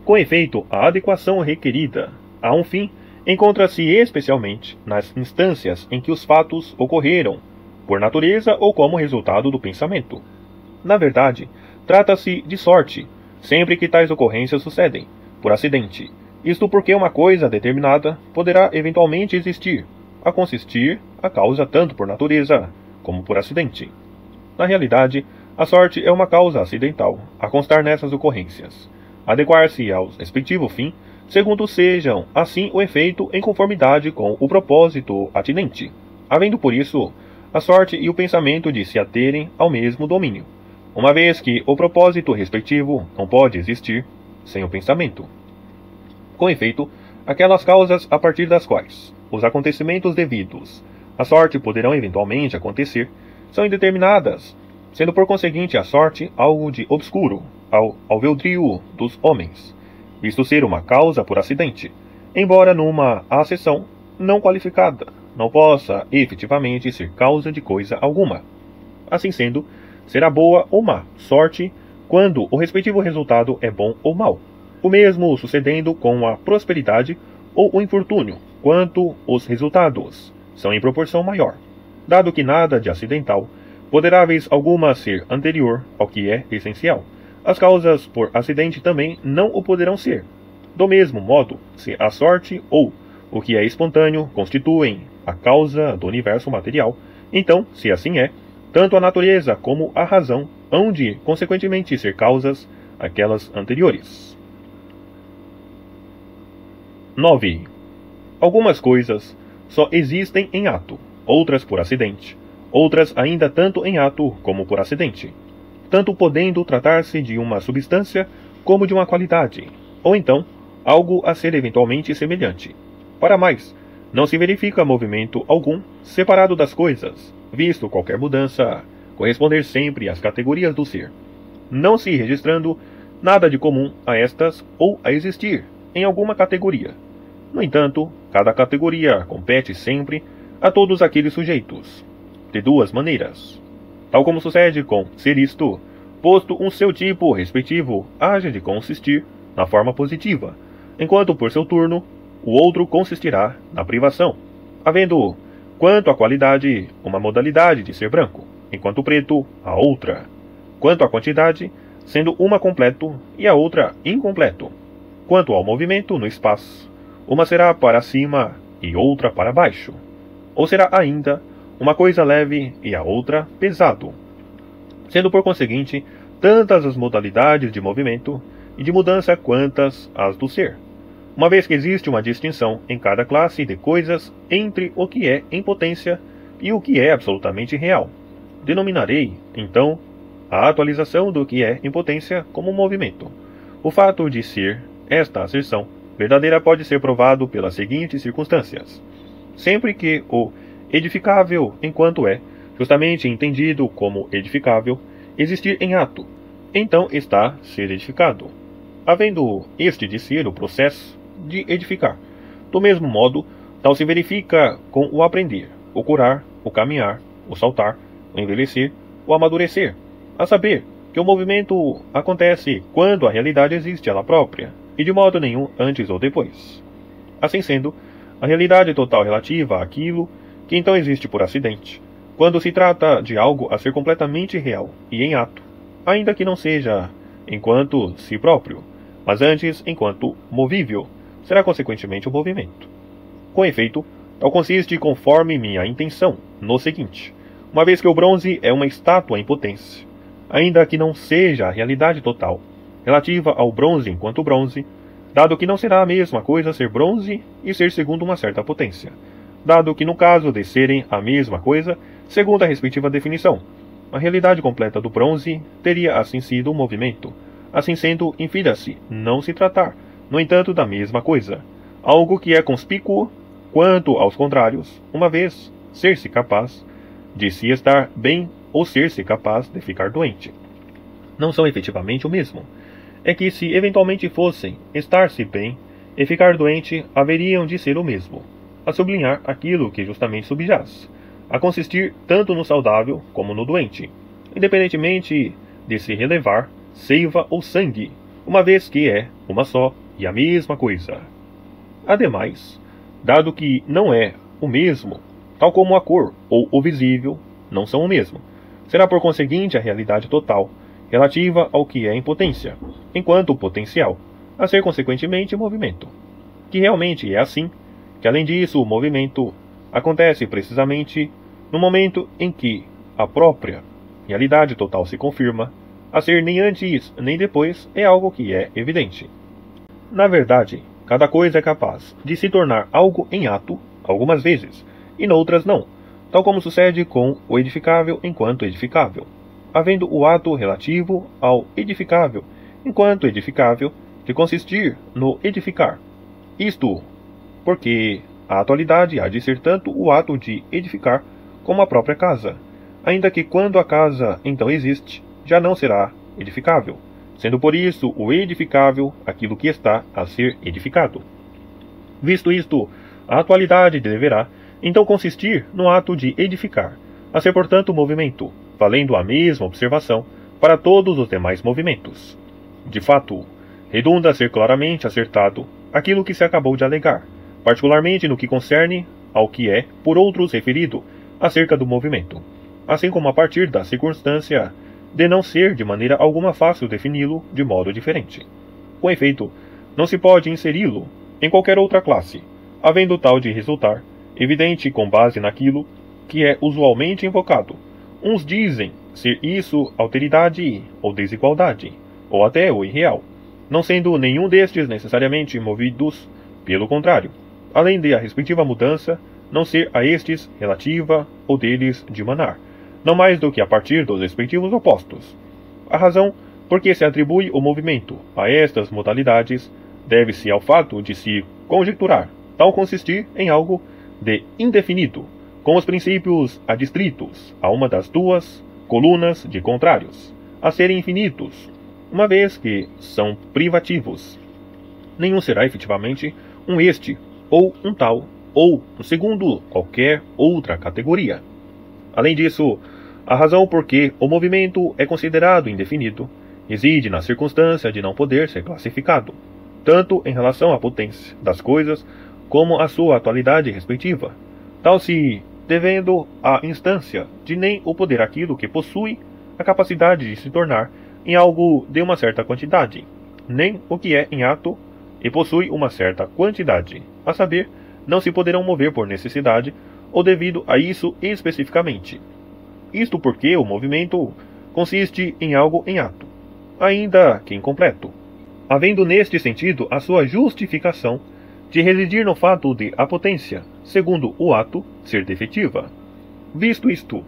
Com efeito, a adequação requerida a um fim encontra-se especialmente nas instâncias em que os fatos ocorreram, por natureza ou como resultado do pensamento. Na verdade, trata-se de sorte, sempre que tais ocorrências sucedem, por acidente, isto porque uma coisa determinada poderá eventualmente existir, a consistir a causa tanto por natureza como por acidente. Na realidade, a sorte é uma causa acidental, a constar nessas ocorrências. adequar-se ao respectivo fim, segundo sejam, assim, o efeito em conformidade com o propósito atinente, havendo por isso a sorte e o pensamento de se aterem ao mesmo domínio, uma vez que o propósito respectivo não pode existir sem o pensamento. Com efeito, aquelas causas a partir das quais os acontecimentos devidos à sorte poderão eventualmente acontecer são indeterminadas, sendo por conseguinte a sorte algo de obscuro ao alvedrio dos homens, visto ser uma causa por acidente, embora numa acessão não qualificada não possa efetivamente ser causa de coisa alguma. Assim sendo, será boa ou má sorte quando o respectivo resultado é bom ou mau, o mesmo sucedendo com a prosperidade ou o infortúnio, quanto os resultados são em proporção maior, dado que nada de acidental poderá vez alguma ser anterior ao que é essencial. As causas por acidente também não o poderão ser. Do mesmo modo, se a sorte ou o que é espontâneo constituem a causa do universo material, então, se assim é, tanto a natureza como a razão hão de, consequentemente, ser causas aquelas anteriores. 9. Algumas coisas só existem em ato, outras por acidente, outras ainda tanto em ato como por acidente, tanto podendo tratar-se de uma substância como de uma qualidade, ou então algo a ser eventualmente semelhante. Para mais, não se verifica movimento algum separado das coisas, visto qualquer mudança corresponder sempre às categorias do ser, não se registrando nada de comum a estas ou a existir em alguma categoria. No entanto, cada categoria compete sempre a todos aqueles sujeitos, de duas maneiras, tal como sucede com ser isto, posto um seu tipo respectivo haja de consistir na forma positiva, enquanto por seu turno o outro consistirá na privação, havendo, quanto à qualidade, uma modalidade de ser branco, enquanto preto, a outra, quanto à quantidade, sendo uma completo e a outra incompleto, quanto ao movimento no espaço, uma será para cima e outra para baixo, ou será ainda uma coisa leve e a outra pesado, sendo por conseguinte tantas as modalidades de movimento e de mudança quantas as do ser, uma vez que existe uma distinção em cada classe de coisas entre o que é em potência e o que é absolutamente real. Denominarei, então, a atualização do que é em potência como movimento. O fato de ser esta asserção verdadeira pode ser provado pelas seguintes circunstâncias. Sempre que o edificável, enquanto é, justamente entendido como edificável, existir em ato, então está ser edificado, havendo este de ser o processo de edificar. Do mesmo modo, tal se verifica com o aprender, o curar, o caminhar, o saltar, o envelhecer, o amadurecer, a saber que o movimento acontece quando a realidade existe ela própria, e de modo nenhum antes ou depois. Assim sendo, a realidade total relativa àquilo que então existe por acidente, quando se trata de algo a ser completamente real e em ato, ainda que não seja enquanto si próprio, mas antes enquanto movível, será consequentemente o movimento. Com efeito, tal consiste conforme minha intenção, no seguinte: uma vez que o bronze é uma estátua em potência, ainda que não seja a realidade total, relativa ao bronze enquanto bronze, dado que não será a mesma coisa ser bronze e ser segundo uma certa potência, dado que no caso de serem a mesma coisa, segundo a respectiva definição, a realidade completa do bronze teria assim sido o movimento, assim sendo, infira-se não se tratar, no entanto, da mesma coisa, algo que é conspícuo quanto aos contrários, uma vez ser-se capaz de se estar bem ou ser-se capaz de ficar doente. Não são efetivamente o mesmo. É que se eventualmente fossem estar-se bem e ficar doente, haveriam de ser o mesmo, a sublinhar aquilo que justamente subjaz, a consistir tanto no saudável como no doente, independentemente de se relevar seiva ou sangue, uma vez que é uma só e a mesma coisa. Ademais, dado que não é o mesmo, tal como a cor ou o visível não são o mesmo, será por conseguinte a realidade total, relativa ao que é em potência, enquanto potencial, a ser consequentemente movimento. Que realmente é assim, que além disso o movimento acontece precisamente no momento em que a própria realidade total se confirma, a ser nem antes nem depois, é algo que é evidente. Na verdade, cada coisa é capaz de se tornar algo em ato, algumas vezes, e noutras não, tal como sucede com o edificável enquanto edificável, havendo o ato relativo ao edificável enquanto edificável de consistir no edificar. Isto porque a atualidade há de ser tanto o ato de edificar como a própria casa, ainda que quando a casa então existe, já não será edificável, sendo por isso o edificável aquilo que está a ser edificado. Visto isto, a atualidade deverá então consistir no ato de edificar, a ser portanto movimento, valendo a mesma observação para todos os demais movimentos. De fato, redunda a ser claramente acertado aquilo que se acabou de alegar, particularmente no que concerne ao que é por outros referido acerca do movimento, assim como a partir da circunstância de não ser de maneira alguma fácil defini-lo de modo diferente. Com efeito, não se pode inseri-lo em qualquer outra classe, havendo tal de resultar evidente com base naquilo que é usualmente invocado. Uns dizem ser isso alteridade ou desigualdade, ou até o irreal, não sendo nenhum destes necessariamente movidos pelo contrário, além de a respectiva mudança não ser a estes relativa ou deles de manar, não mais do que a partir dos respectivos opostos. A razão por que se atribui o movimento a estas modalidades deve-se ao fato de se conjecturar tal consistir em algo de indefinido, com os princípios adstritos a uma das duas colunas de contrários, a serem infinitos, uma vez que são privativos. Nenhum será efetivamente um este, ou um tal, ou um segundo qualquer outra categoria. Além disso, a razão por que o movimento é considerado indefinido reside na circunstância de não poder ser classificado, tanto em relação à potência das coisas como à sua atualidade respectiva, tal se devendo à instância de nem o poder aquilo que possui a capacidade de se tornar em algo de uma certa quantidade, nem o que é em ato e possui uma certa quantidade, a saber, não se poderão mover por necessidade ou devido a isso especificamente. Isto porque o movimento consiste em algo em ato, ainda que incompleto, havendo neste sentido a sua justificação de residir no fato de a potência, segundo o ato, ser defetiva. Visto isto,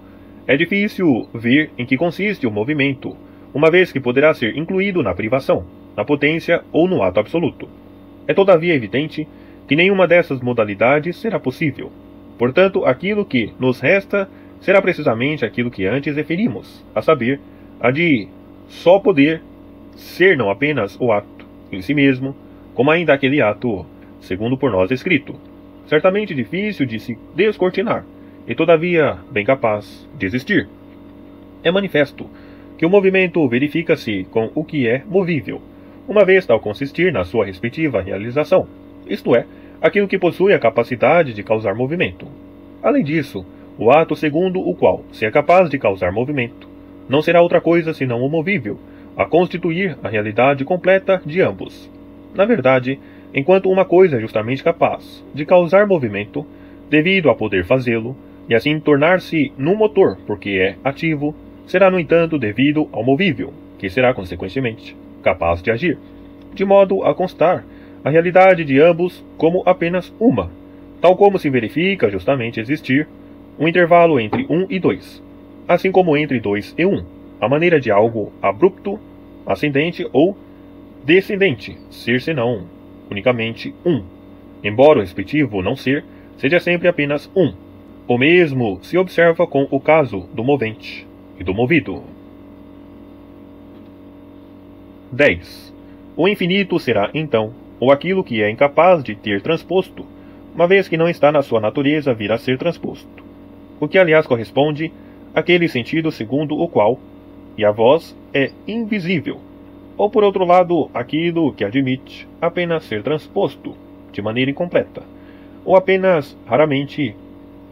é difícil ver em que consiste o movimento, uma vez que poderá ser incluído na privação, na potência ou no ato absoluto. É todavia evidente que nenhuma dessas modalidades será possível. Portanto, aquilo que nos resta será precisamente aquilo que antes referimos, a saber, a de só poder ser não apenas o ato em si mesmo, como ainda aquele ato, segundo por nós escrito, certamente difícil de se descortinar, e todavia bem capaz de existir. É manifesto que o movimento verifica-se com o que é movível, uma vez tal consistir na sua respectiva realização, isto é, aquilo que possui a capacidade de causar movimento. Além disso, o ato segundo o qual se é capaz de causar movimento não será outra coisa senão o movível, a constituir a realidade completa de ambos. Na verdade, enquanto uma coisa é justamente capaz de causar movimento, devido a poder fazê-lo, e assim tornar-se num motor porque é ativo, será, no entanto, devido ao movível, que será, consequentemente, capaz de agir, de modo a constar a realidade de ambos como apenas uma, tal como se verifica justamente existir um intervalo entre 1 e 2, assim como entre 2 e 1, a maneira de algo abrupto, ascendente ou descendente, ser senão unicamente um, embora o respectivo não ser seja sempre apenas um. O mesmo se observa com o caso do movente e do movido. 10. O infinito será, então, ou aquilo que é incapaz de ter transposto, uma vez que não está na sua natureza vir a ser transposto, o que aliás corresponde àquele sentido segundo o qual, e a voz é invisível, ou por outro lado, aquilo que admite apenas ser transposto, de maneira incompleta, ou apenas raramente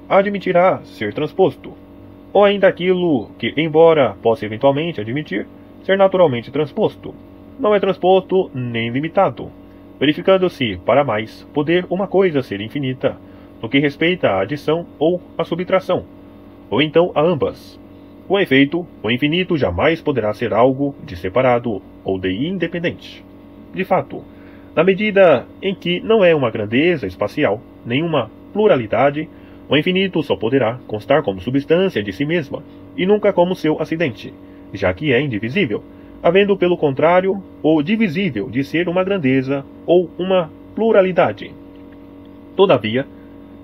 admitirá ser transposto, ou ainda aquilo que, embora possa eventualmente admitir ser naturalmente transposto, não é transposto nem limitado, verificando-se, para mais, poder uma coisa ser infinita, no que respeita à adição ou à subtração, ou então a ambas. Com efeito, o infinito jamais poderá ser algo de separado ou de independente. De fato, na medida em que não é uma grandeza espacial, nem uma pluralidade, o infinito só poderá constar como substância de si mesma, e nunca como seu acidente, já que é indivisível, havendo pelo contrário o divisível de ser uma grandeza ou uma pluralidade. Todavia,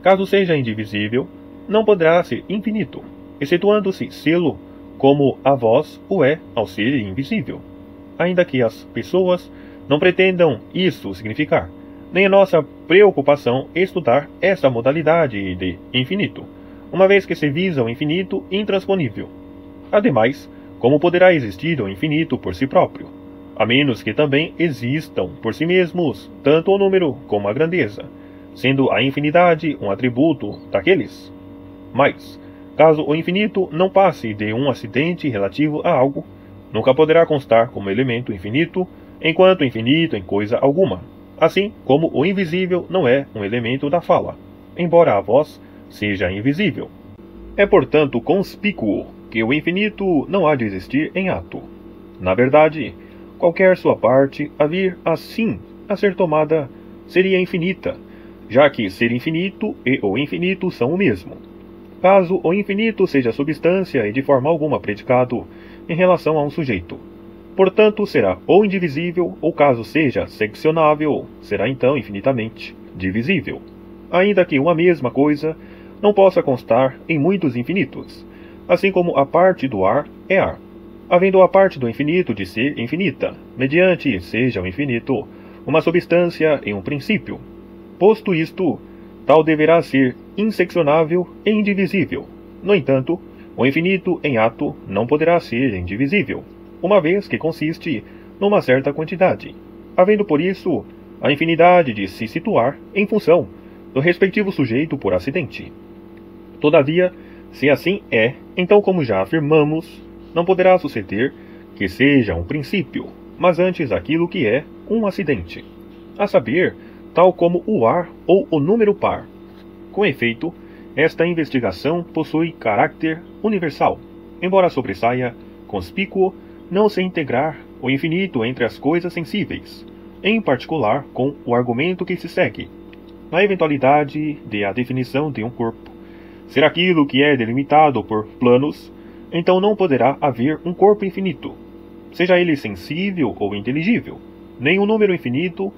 caso seja indivisível, não poderá ser infinito, excetuando-se sê-lo como a voz o é ao ser invisível. Ainda que as pessoas não pretendam isso significar, nem a nossa preocupação estudar essa modalidade de infinito, uma vez que se visa o infinito intransponível. Ademais, como poderá existir o infinito por si próprio, a menos que também existam por si mesmos tanto o número como a grandeza, sendo a infinidade um atributo daqueles? Mas, caso o infinito não passe de um acidente relativo a algo, nunca poderá constar como elemento infinito, enquanto infinito em coisa alguma, assim como o invisível não é um elemento da fala, embora a voz seja invisível. É, portanto, conspícuo que o infinito não há de existir em ato. Na verdade, qualquer sua parte a vir assim a ser tomada seria infinita, já que ser infinito e o infinito são o mesmo. Caso o infinito seja substância e de forma alguma predicado em relação a um sujeito, portanto será ou indivisível, ou caso seja seccionável, será então infinitamente divisível, ainda que uma mesma coisa não possa constar em muitos infinitos, assim como a parte do ar é ar, havendo a parte do infinito de ser infinita, mediante seja o infinito uma substância em um princípio. Posto isto, tal deverá ser inseccionável e indivisível. No entanto, o infinito em ato não poderá ser indivisível, uma vez que consiste numa certa quantidade, havendo por isso a infinidade de se situar em função do respectivo sujeito por acidente. Todavia, se assim é, então, como já afirmamos, não poderá suceder que seja um princípio, mas antes aquilo que é um acidente, a saber, tal como o ar ou o número par. Com efeito, esta investigação possui caráter universal, embora sobressaia conspícuo não se integrar o infinito entre as coisas sensíveis, em particular com o argumento que se segue, na eventualidade de a definição de um corpo ser aquilo que é delimitado por planos, então não poderá haver um corpo infinito, seja ele sensível ou inteligível, nem um número infinito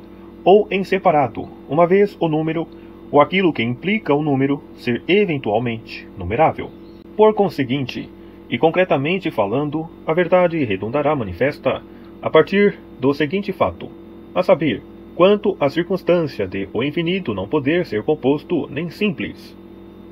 ou em separado, uma vez o número, ou aquilo que implica o número, ser eventualmente numerável. Por conseguinte, e concretamente falando, a verdade redundará manifesta a partir do seguinte fato, a saber, quanto à circunstância de o infinito não poder ser composto nem simples.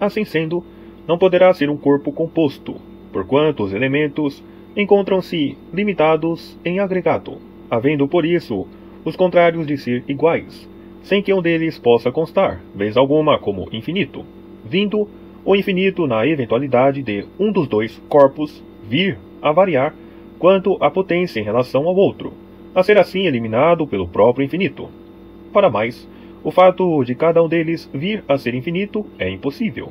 Assim sendo, não poderá ser um corpo composto, porquanto os elementos encontram-se limitados em agregado, havendo por isso os contrários de ser iguais, sem que um deles possa constar, vez alguma, como infinito, vindo o infinito na eventualidade de um dos dois corpos vir a variar quanto à potência em relação ao outro, a ser assim eliminado pelo próprio infinito. Para mais, o fato de cada um deles vir a ser infinito é impossível.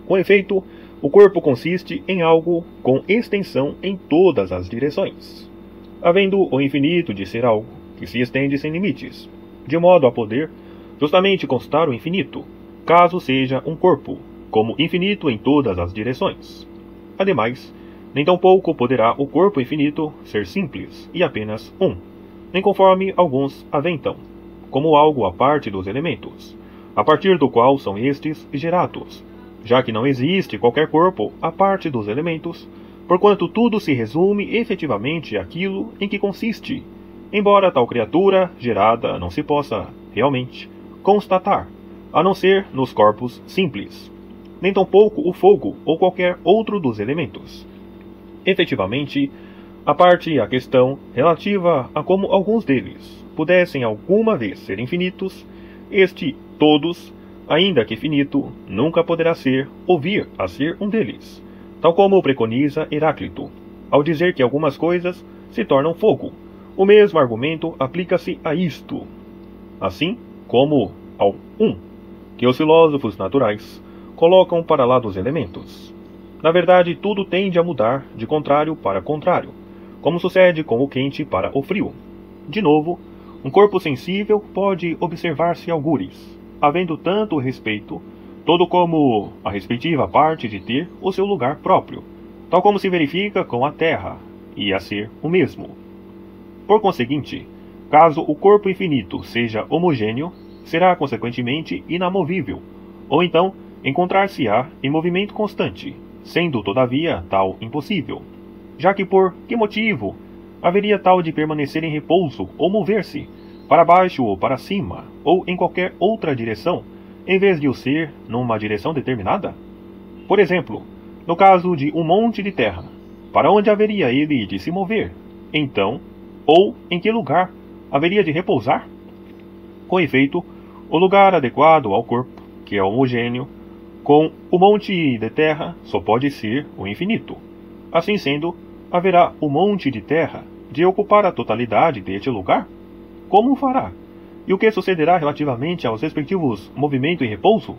Com efeito, o corpo consiste em algo com extensão em todas as direções, havendo o infinito de ser algo que se estende sem limites, de modo a poder justamente constar o infinito, caso seja um corpo, como infinito em todas as direções. Ademais, nem tampouco poderá o corpo infinito ser simples e apenas um, nem conforme alguns aventam, como algo à parte dos elementos, a partir do qual são estes gerados, já que não existe qualquer corpo à parte dos elementos, porquanto tudo se resume efetivamente àquilo em que consiste, embora tal criatura gerada não se possa, realmente, constatar, a não ser nos corpos simples, nem tampouco o fogo ou qualquer outro dos elementos. Efetivamente, a parte a questão relativa a como alguns deles pudessem alguma vez ser infinitos, este todos, ainda que finito, nunca poderá ser ou vir a ser um deles, tal como preconiza Heráclito, ao dizer que algumas coisas se tornam fogo. O mesmo argumento aplica-se a isto, assim como ao que os filósofos naturais colocam para lá dos elementos. Na verdade, tudo tende a mudar de contrário para contrário, como sucede com o quente para o frio. De novo, um corpo sensível pode observar-se algures, havendo tanto respeito, todo como a respectiva parte de ter o seu lugar próprio, tal como se verifica com a terra, e a ser o mesmo. Por conseguinte, caso o corpo infinito seja homogêneo, será consequentemente inamovível, ou então encontrar-se-á em movimento constante, sendo todavia tal impossível, já que por que motivo haveria tal de permanecer em repouso ou mover-se, para baixo ou para cima, ou em qualquer outra direção, em vez de o ser numa direção determinada? Por exemplo, no caso de um monte de terra, para onde haveria ele de se mover? Então, ou em que lugar haveria de repousar? Com efeito, o lugar adequado ao corpo, que é homogêneo, com o monte de terra só pode ser o infinito. Assim sendo, haverá o monte de terra de ocupar a totalidade deste lugar? Como o fará? E o que sucederá relativamente aos respectivos movimento e repouso?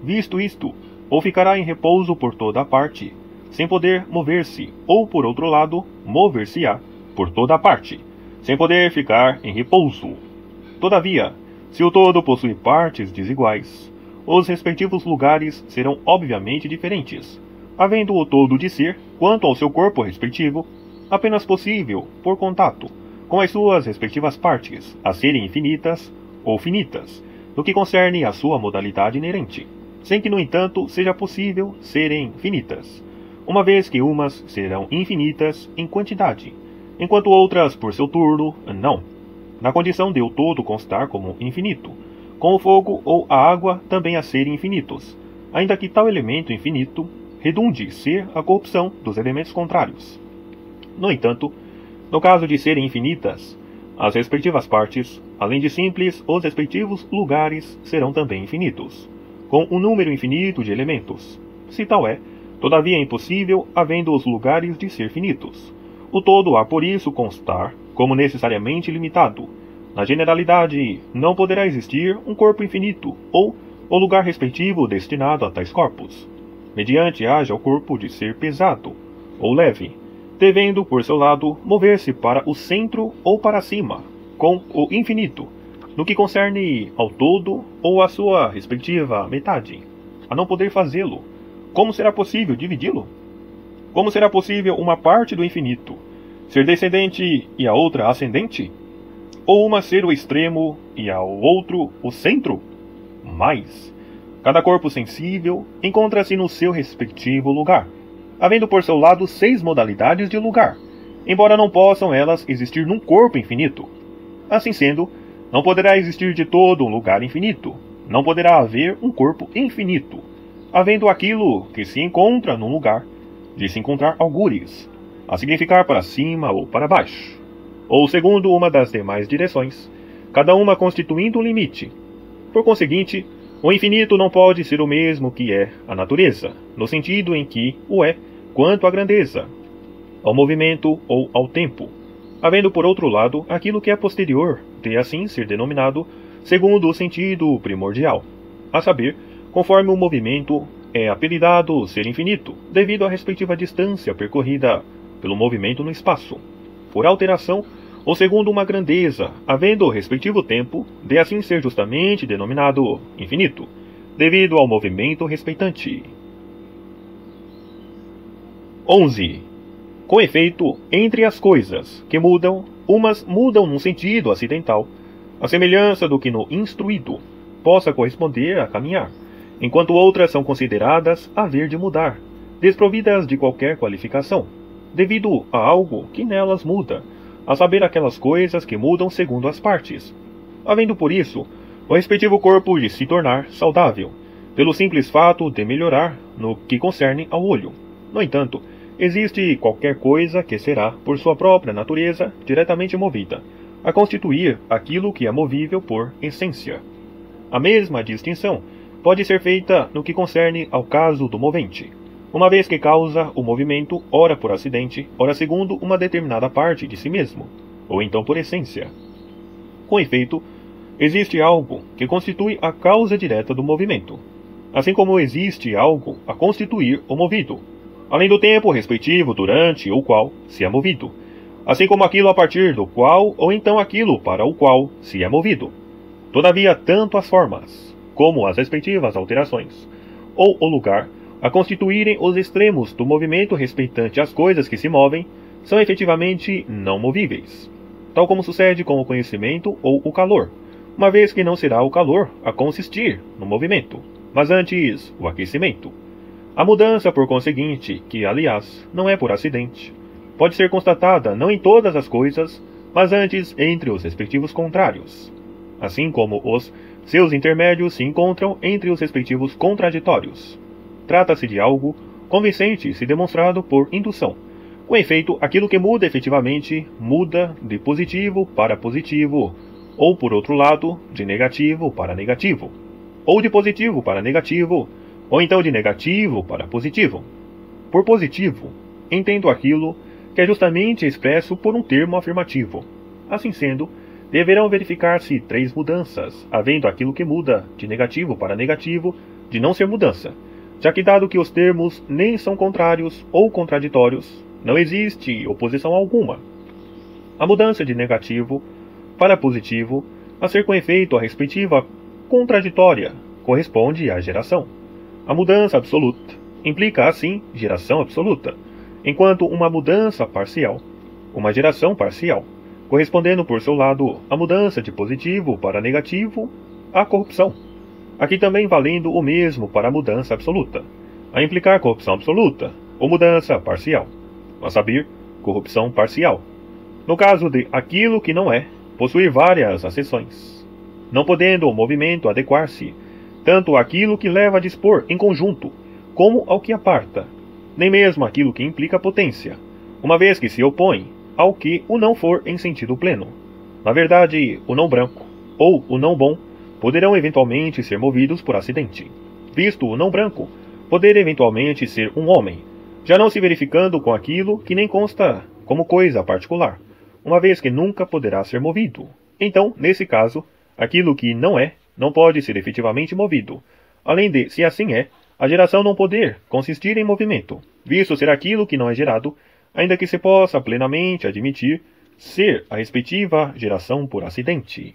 Visto isto, ou ficará em repouso por toda a parte, sem poder mover-se, ou por outro lado, mover-se-á por toda a parte, sem poder ficar em repouso. Todavia, se o todo possui partes desiguais, os respectivos lugares serão obviamente diferentes, havendo o todo de ser, quanto ao seu corpo respectivo, apenas possível por contato com as suas respectivas partes, a serem infinitas ou finitas, no que concerne à sua modalidade inerente, sem que, no entanto, seja possível serem finitas, uma vez que umas serão infinitas em quantidade, enquanto outras, por seu turno, não, na condição de o todo constar como infinito, com o fogo ou a água também a serem infinitos, ainda que tal elemento infinito redunde ser a corrupção dos elementos contrários. No entanto, no caso de serem infinitas, as respectivas partes, além de simples, os respectivos lugares serão também infinitos, com um número infinito de elementos. Se tal é, todavia é impossível, havendo os lugares de ser finitos. O todo há por isso constar como necessariamente limitado. Na generalidade, não poderá existir um corpo infinito, ou o lugar respectivo destinado a tais corpos, mediante haja o corpo de ser pesado, ou leve, devendo, por seu lado, mover-se para o centro ou para cima, com o infinito, no que concerne ao todo ou à sua respectiva metade, a não poder fazê-lo. Como será possível dividi-lo? Como será possível uma parte do infinito ser descendente e a outra ascendente? Ou uma ser o extremo e ao outro o centro? Mas cada corpo sensível encontra-se no seu respectivo lugar, havendo por seu lado 6 modalidades de lugar, embora não possam elas existir num corpo infinito. Assim sendo, não poderá existir de todo um lugar infinito, não poderá haver um corpo infinito, havendo aquilo que se encontra num lugar, de se encontrar algures, a significar para cima ou para baixo, ou segundo uma das demais direções, cada uma constituindo um limite. Por conseguinte, o infinito não pode ser o mesmo que é a natureza, no sentido em que o é quanto à grandeza, ao movimento ou ao tempo, havendo por outro lado aquilo que é posterior de assim ser denominado segundo o sentido primordial, a saber, conforme o movimento é apelidado ser infinito, devido à respectiva distância percorrida pelo movimento no espaço, por alteração ou segundo uma grandeza, havendo o respectivo tempo de assim ser justamente denominado infinito, devido ao movimento respeitante. 11. Com efeito, entre as coisas que mudam, umas mudam num sentido acidental, a semelhança do que no instruído possa corresponder a caminhar, enquanto outras são consideradas haver de mudar, desprovidas de qualquer qualificação, devido a algo que nelas muda, a saber aquelas coisas que mudam segundo as partes, havendo por isso o respectivo corpo de se tornar saudável, pelo simples fato de melhorar no que concerne ao olho. No entanto, existe qualquer coisa que será, por sua própria natureza, diretamente movida, a constituir aquilo que é movível por essência. A mesma distinção pode ser feita no que concerne ao caso do movente, uma vez que causa o movimento ora por acidente, ora segundo uma determinada parte de si mesmo, ou então por essência. Com efeito, existe algo que constitui a causa direta do movimento, assim como existe algo a constituir o movido, além do tempo respectivo durante o qual se é movido, assim como aquilo a partir do qual ou então aquilo para o qual se é movido. Todavia, tanto as formas, como as respectivas alterações, ou o lugar, a constituírem os extremos do movimento respeitante às coisas que se movem, são efetivamente não movíveis, tal como sucede com o conhecimento ou o calor, uma vez que não será o calor a consistir no movimento, mas antes o aquecimento. A mudança, por conseguinte, que, aliás, não é por acidente, pode ser constatada não em todas as coisas, mas antes entre os respectivos contrários, assim como os seus intermédios se encontram entre os respectivos contraditórios. Trata-se de algo convincente se demonstrado por indução. Com efeito, aquilo que muda efetivamente muda de positivo para positivo, ou por outro lado, de negativo para negativo, ou de positivo para negativo, ou então de negativo para positivo. Por positivo, entendo aquilo que é justamente expresso por um termo afirmativo. Assim sendo, deverão verificar-se 3 mudanças, havendo aquilo que muda de negativo para negativo, de não ser mudança, já que dado que os termos nem são contrários ou contraditórios, não existe oposição alguma. A mudança de negativo para positivo, a ser com efeito a respectiva contraditória, corresponde à geração. A mudança absoluta implica, assim, geração absoluta, enquanto uma mudança parcial, uma geração parcial, correspondendo por seu lado à mudança de positivo para negativo, à corrupção. Aqui também valendo o mesmo para a mudança absoluta, a implicar corrupção absoluta, ou mudança parcial, a saber, corrupção parcial. No caso de aquilo que não é, possuir várias acessões, não podendo o movimento adequar-se tanto àquilo que leva a dispor em conjunto, como ao que aparta, nem mesmo aquilo que implica potência, uma vez que se opõe ao que o não for em sentido pleno. Na verdade, o não branco, ou o não bom, poderão eventualmente ser movidos por acidente, visto o não branco poder eventualmente ser um homem, já não se verificando com aquilo que nem consta como coisa particular, uma vez que nunca poderá ser movido. Então, nesse caso, aquilo que não é, não pode ser efetivamente movido, além de, se assim é, a geração não poder consistir em movimento, visto ser aquilo que não é gerado, ainda que se possa plenamente admitir ser a respectiva geração por acidente.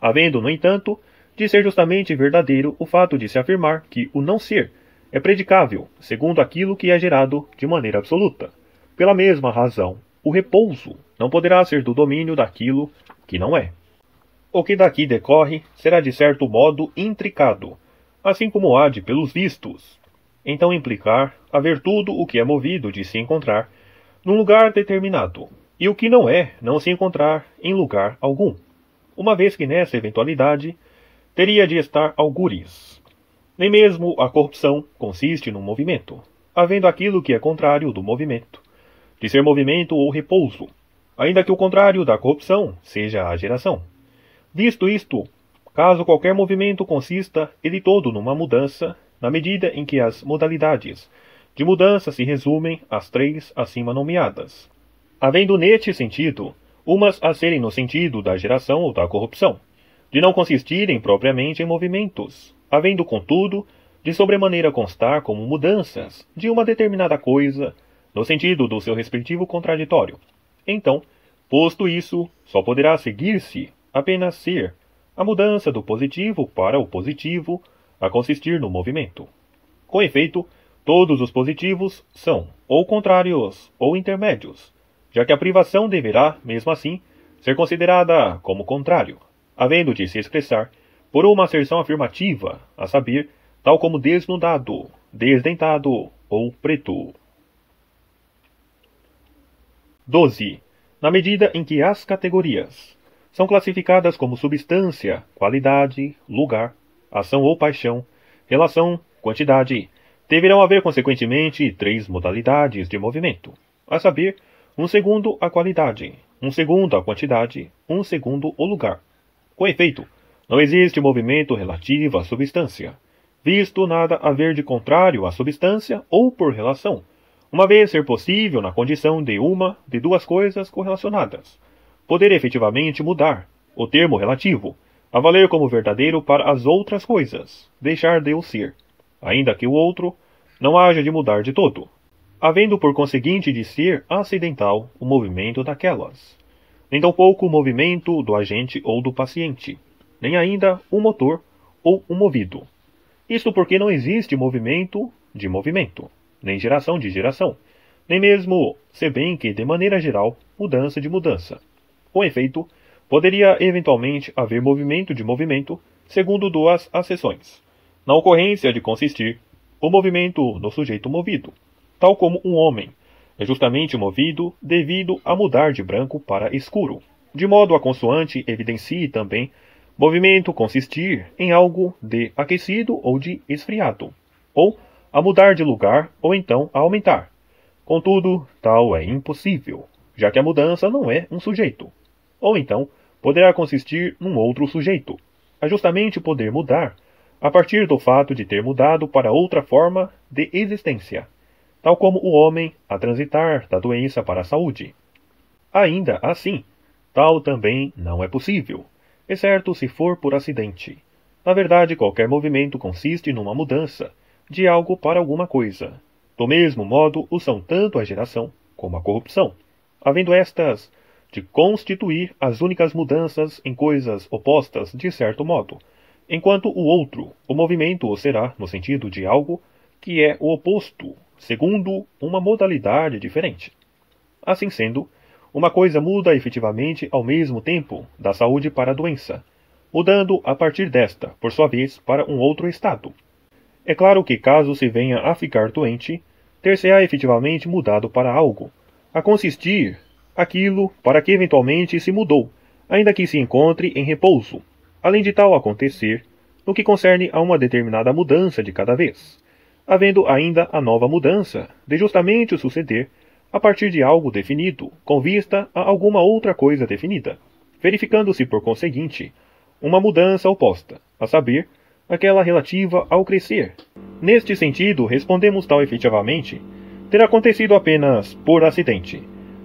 Havendo, no entanto, de ser justamente verdadeiro o fato de se afirmar que o não ser é predicável, segundo aquilo que é gerado de maneira absoluta. Pela mesma razão, o repouso não poderá ser do domínio daquilo que não é. O que daqui decorre será de certo modo intricado, assim como há de pelos vistos, então implicar haver tudo o que é movido de se encontrar num lugar determinado, e o que não é não se encontrar em lugar algum, uma vez que nessa eventualidade teria de estar algures. Nem mesmo a corrupção consiste num movimento, havendo aquilo que é contrário do movimento, de ser movimento ou repouso, ainda que o contrário da corrupção seja a geração. Visto isto, caso qualquer movimento consista ele todo numa mudança, na medida em que as modalidades de mudança se resumem às 3 acima nomeadas, havendo neste sentido umas a serem no sentido da geração ou da corrupção, de não consistirem propriamente em movimentos, havendo, contudo, de sobremaneira constar como mudanças de uma determinada coisa, no sentido do seu respectivo contraditório. Então, posto isso, só poderá seguir-se apenas ser a mudança do positivo para o positivo a consistir no movimento. Com efeito, todos os positivos são ou contrários ou intermédios, já que a privação deverá, mesmo assim, ser considerada como contrário, havendo de se expressar por uma asserção afirmativa, a saber, tal como desnudado, desdentado ou preto. 12. Na medida em que as categorias são classificadas como substância, qualidade, lugar, ação ou paixão, relação, quantidade, deverão haver consequentemente 3 modalidades de movimento, a saber, um segundo a qualidade, um segundo a quantidade, um segundo o lugar. Com efeito, não existe movimento relativo à substância, visto nada haver de contrário à substância ou por relação, uma vez ser possível na condição de uma de 2 coisas correlacionadas, poder efetivamente mudar o termo relativo, a valer como verdadeiro para as outras coisas, deixar de o ser, ainda que o outro não haja de mudar de todo. havendo por conseguinte de ser acidental o movimento daquelas, nem tampouco o movimento do agente ou do paciente, nem ainda o motor ou o movido. Isto porque não existe movimento de movimento, nem geração de geração, nem mesmo, se bem que de maneira geral, mudança de mudança. Com efeito, poderia eventualmente haver movimento de movimento, segundo duas acessões, na ocorrência de consistir o movimento no sujeito movido, tal como um homem é justamente movido devido a mudar de branco para escuro, de modo a consoante evidencie também movimento consistir em algo de aquecido ou de esfriado, ou a mudar de lugar ou então a aumentar. Contudo, tal é impossível, já que a mudança não é um sujeito. Ou então, poderá consistir num outro sujeito, a justamente poder mudar, a partir do fato de ter mudado para outra forma de existência, tal como o homem a transitar da doença para a saúde. Ainda assim, tal também não é possível, exceto se for por acidente. Na verdade, qualquer movimento consiste numa mudança de algo para alguma coisa. Do mesmo modo, o são tanto a geração como a corrupção, havendo estas de constituir as únicas mudanças em coisas opostas de certo modo, enquanto o outro, o movimento, o será no sentido de algo que é o oposto, segundo uma modalidade diferente. Assim sendo, uma coisa muda efetivamente ao mesmo tempo da saúde para a doença, mudando a partir desta, por sua vez, para um outro estado. É claro que caso se venha a ficar doente, ter-se-á efetivamente mudado para algo, a consistir aquilo para que eventualmente se mudou, ainda que se encontre em repouso, além de tal acontecer, no que concerne a uma determinada mudança de cada vez, havendo ainda a nova mudança de justamente o suceder a partir de algo definido, com vista a alguma outra coisa definida, verificando-se por conseguinte uma mudança oposta, a saber, aquela relativa ao crescer. Neste sentido, respondemos tal efetivamente ter acontecido apenas por acidente,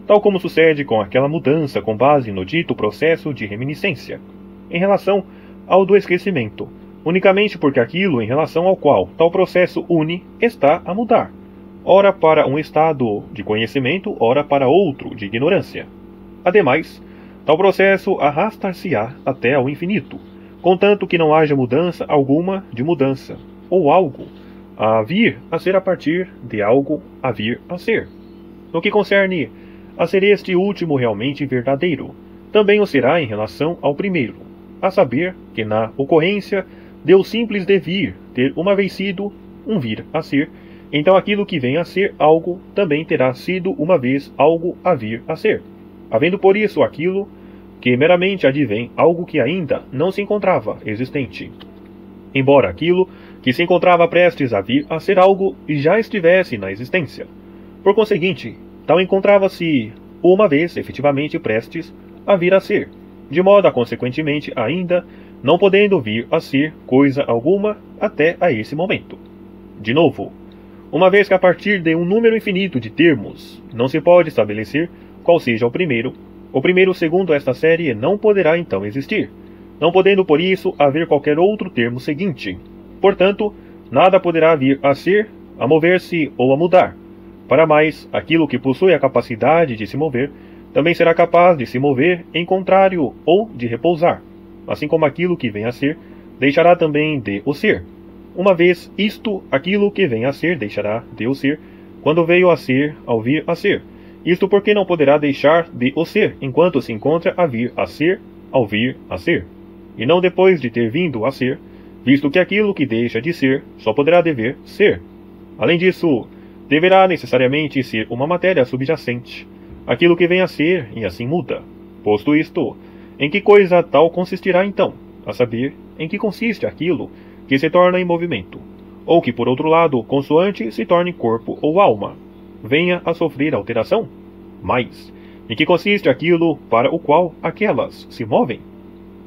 tal como sucede com aquela mudança com base no dito processo de reminiscência, em relação ao do esquecimento, unicamente porque aquilo em relação ao qual tal processo une está a mudar, ora para um estado de conhecimento, ora para outro de ignorância. Ademais, tal processo arrastar-se-á até ao infinito, contanto que não haja mudança alguma de mudança, ou algo a vir a ser a partir de algo a vir a ser. No que concerne a ser este último realmente verdadeiro, também o será em relação ao primeiro, a saber que na ocorrência de o simples devir ter uma vez sido um vir a ser, então aquilo que vem a ser algo também terá sido uma vez algo a vir a ser, havendo por isso aquilo que meramente advém algo que ainda não se encontrava existente, embora aquilo que se encontrava prestes a vir a ser algo já estivesse na existência. Por conseguinte, tal encontrava-se uma vez efetivamente prestes a vir a ser, de modo a consequentemente ainda não podendo vir a ser coisa alguma até a esse momento. De novo, uma vez que a partir de um número infinito de termos não se pode estabelecer qual seja o primeiro segundo esta série não poderá então existir, não podendo por isso haver qualquer outro termo seguinte. Portanto, nada poderá vir a ser, a mover-se ou a mudar. Para mais, aquilo que possui a capacidade de se mover, também será capaz de se mover em contrário ou de repousar, assim como aquilo que vem a ser, deixará também de o ser. Uma vez isto, aquilo que vem a ser deixará de o ser, quando veio a ser ao vir a ser. Isto porque não poderá deixar de o ser, enquanto se encontra a vir a ser ao vir a ser, e não depois de ter vindo a ser, visto que aquilo que deixa de ser só poderá dever ser. Além disso, deverá necessariamente ser uma matéria subjacente, aquilo que vem a ser e assim muda. Posto isto, em que coisa tal consistirá então? A saber, em que consiste aquilo que se torna em movimento, ou que por outro lado, consoante, se torne corpo ou alma, venha a sofrer alteração? Mas, em que consiste aquilo para o qual aquelas se movem?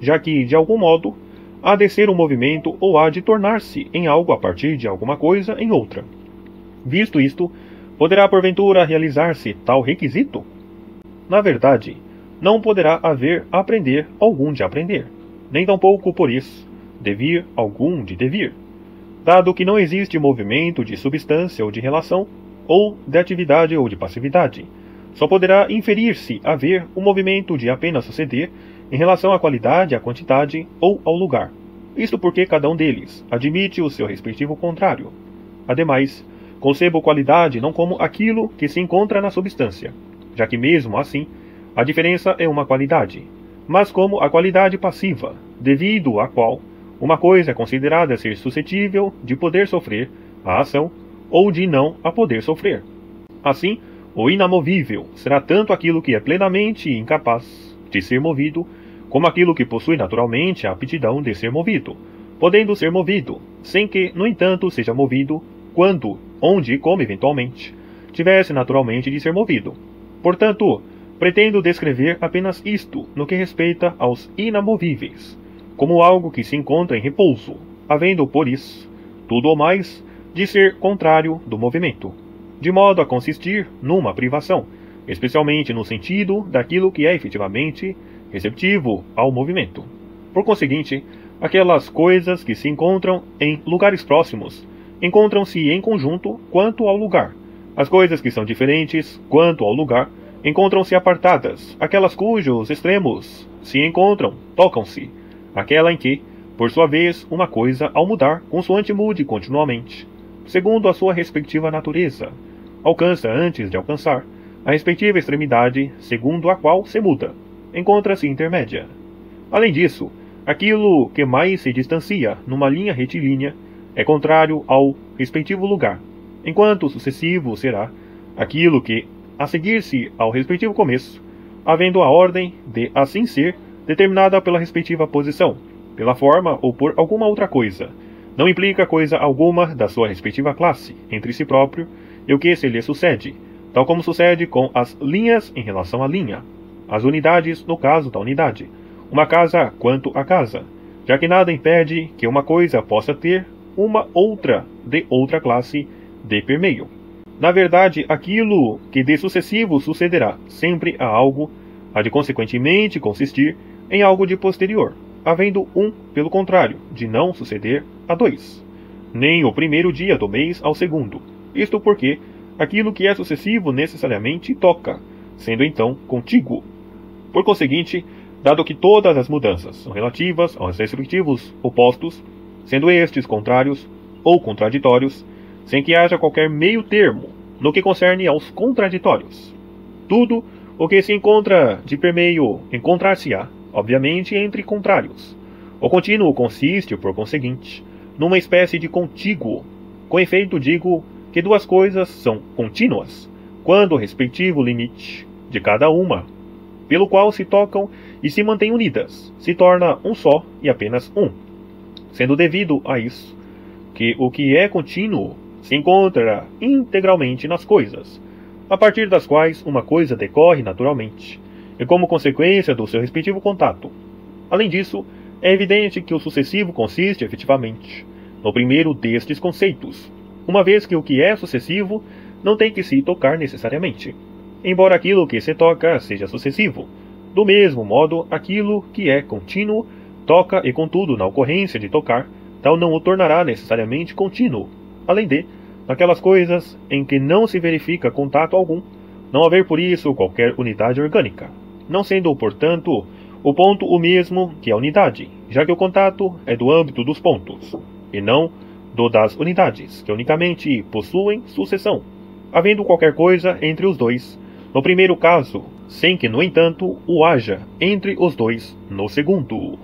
Já que, de algum modo, há de ser um movimento ou há de tornar-se em algo a partir de alguma coisa em outra. Visto isto, poderá porventura realizar-se tal requisito? Na verdade, não poderá haver aprender algum de aprender, nem tampouco por isso devir algum de devir, dado que não existe movimento de substância ou de relação, ou de atividade ou de passividade. Só poderá inferir-se haver um movimento de apenas suceder em relação à qualidade, à quantidade ou ao lugar. Isto porque cada um deles admite o seu respectivo contrário. Ademais, concebo qualidade não como aquilo que se encontra na substância, já que mesmo assim, a diferença é uma qualidade, mas como a qualidade passiva, devido à qual uma coisa é considerada ser suscetível de poder sofrer a ação ou de não a poder sofrer. Assim, o inamovível será tanto aquilo que é plenamente incapaz de ser movido, como aquilo que possui naturalmente a aptidão de ser movido, podendo ser movido, sem que, no entanto, seja movido, quando, onde e como eventualmente, tivesse naturalmente de ser movido. Portanto, pretendo descrever apenas isto no que respeita aos inamovíveis, como algo que se encontra em repouso, havendo por isso, tudo ou mais, de ser contrário do movimento, de modo a consistir numa privação, especialmente no sentido daquilo que é efetivamente receptivo ao movimento. Por conseguinte, aquelas coisas que se encontram em lugares próximos encontram-se em conjunto quanto ao lugar. As coisas que são diferentes quanto ao lugar encontram-se apartadas. Aquelas cujos extremos se encontram tocam-se. Aquela em que, por sua vez, uma coisa, ao mudar, consoante mude continuamente, segundo a sua respectiva natureza, alcança antes de alcançar a respectiva extremidade segundo a qual se muda, encontra-se intermédia. Além disso, aquilo que mais se distancia numa linha retilínea é contrário ao respectivo lugar, enquanto o sucessivo será aquilo que, a seguir-se ao respectivo começo, havendo a ordem de assim ser determinada pela respectiva posição, pela forma ou por alguma outra coisa, não implica coisa alguma da sua respectiva classe entre si próprio e o que se lhe sucede, tal como sucede com as linhas em relação à linha, as unidades no caso da unidade, uma casa quanto a casa, já que nada impede que uma coisa possa ter uma outra de outra classe de permeio. Na verdade, aquilo que de sucessivo sucederá sempre a algo, há de consequentemente consistir em algo de posterior, havendo um, pelo contrário, de não suceder a dois, nem o primeiro dia do mês ao segundo. Isto porque aquilo que é sucessivo necessariamente toca, sendo então contíguo. Por conseguinte, dado que todas as mudanças são relativas aos respectivos opostos, sendo estes contrários ou contraditórios, sem que haja qualquer meio termo no que concerne aos contraditórios, tudo o que se encontra de permeio encontrar-se-á, obviamente, entre contrários. O contínuo consiste, por conseguinte, numa espécie de contíguo. Com efeito, digo que duas coisas são contínuas quando o respectivo limite de cada uma, pelo qual se tocam e se mantêm unidas, se torna um só e apenas um, sendo devido a isso que o que é contínuo se encontra integralmente nas coisas, a partir das quais uma coisa decorre naturalmente, e como consequência do seu respectivo contato. Além disso, é evidente que o sucessivo consiste, efetivamente, no primeiro destes conceitos, uma vez que o que é sucessivo não tem que se tocar necessariamente, embora aquilo que se toca seja sucessivo. Do mesmo modo, aquilo que é contínuo toca e, contudo, na ocorrência de tocar, tal não o tornará necessariamente contínuo. Além de, naquelas coisas em que não se verifica contato algum, não haver por isso qualquer unidade orgânica, não sendo, portanto, o ponto o mesmo que a unidade, já que o contato é do âmbito dos pontos, e não do das unidades, que unicamente possuem sucessão, havendo qualquer coisa entre os dois, no primeiro caso, sem que, no entanto, o haja entre os dois no segundo.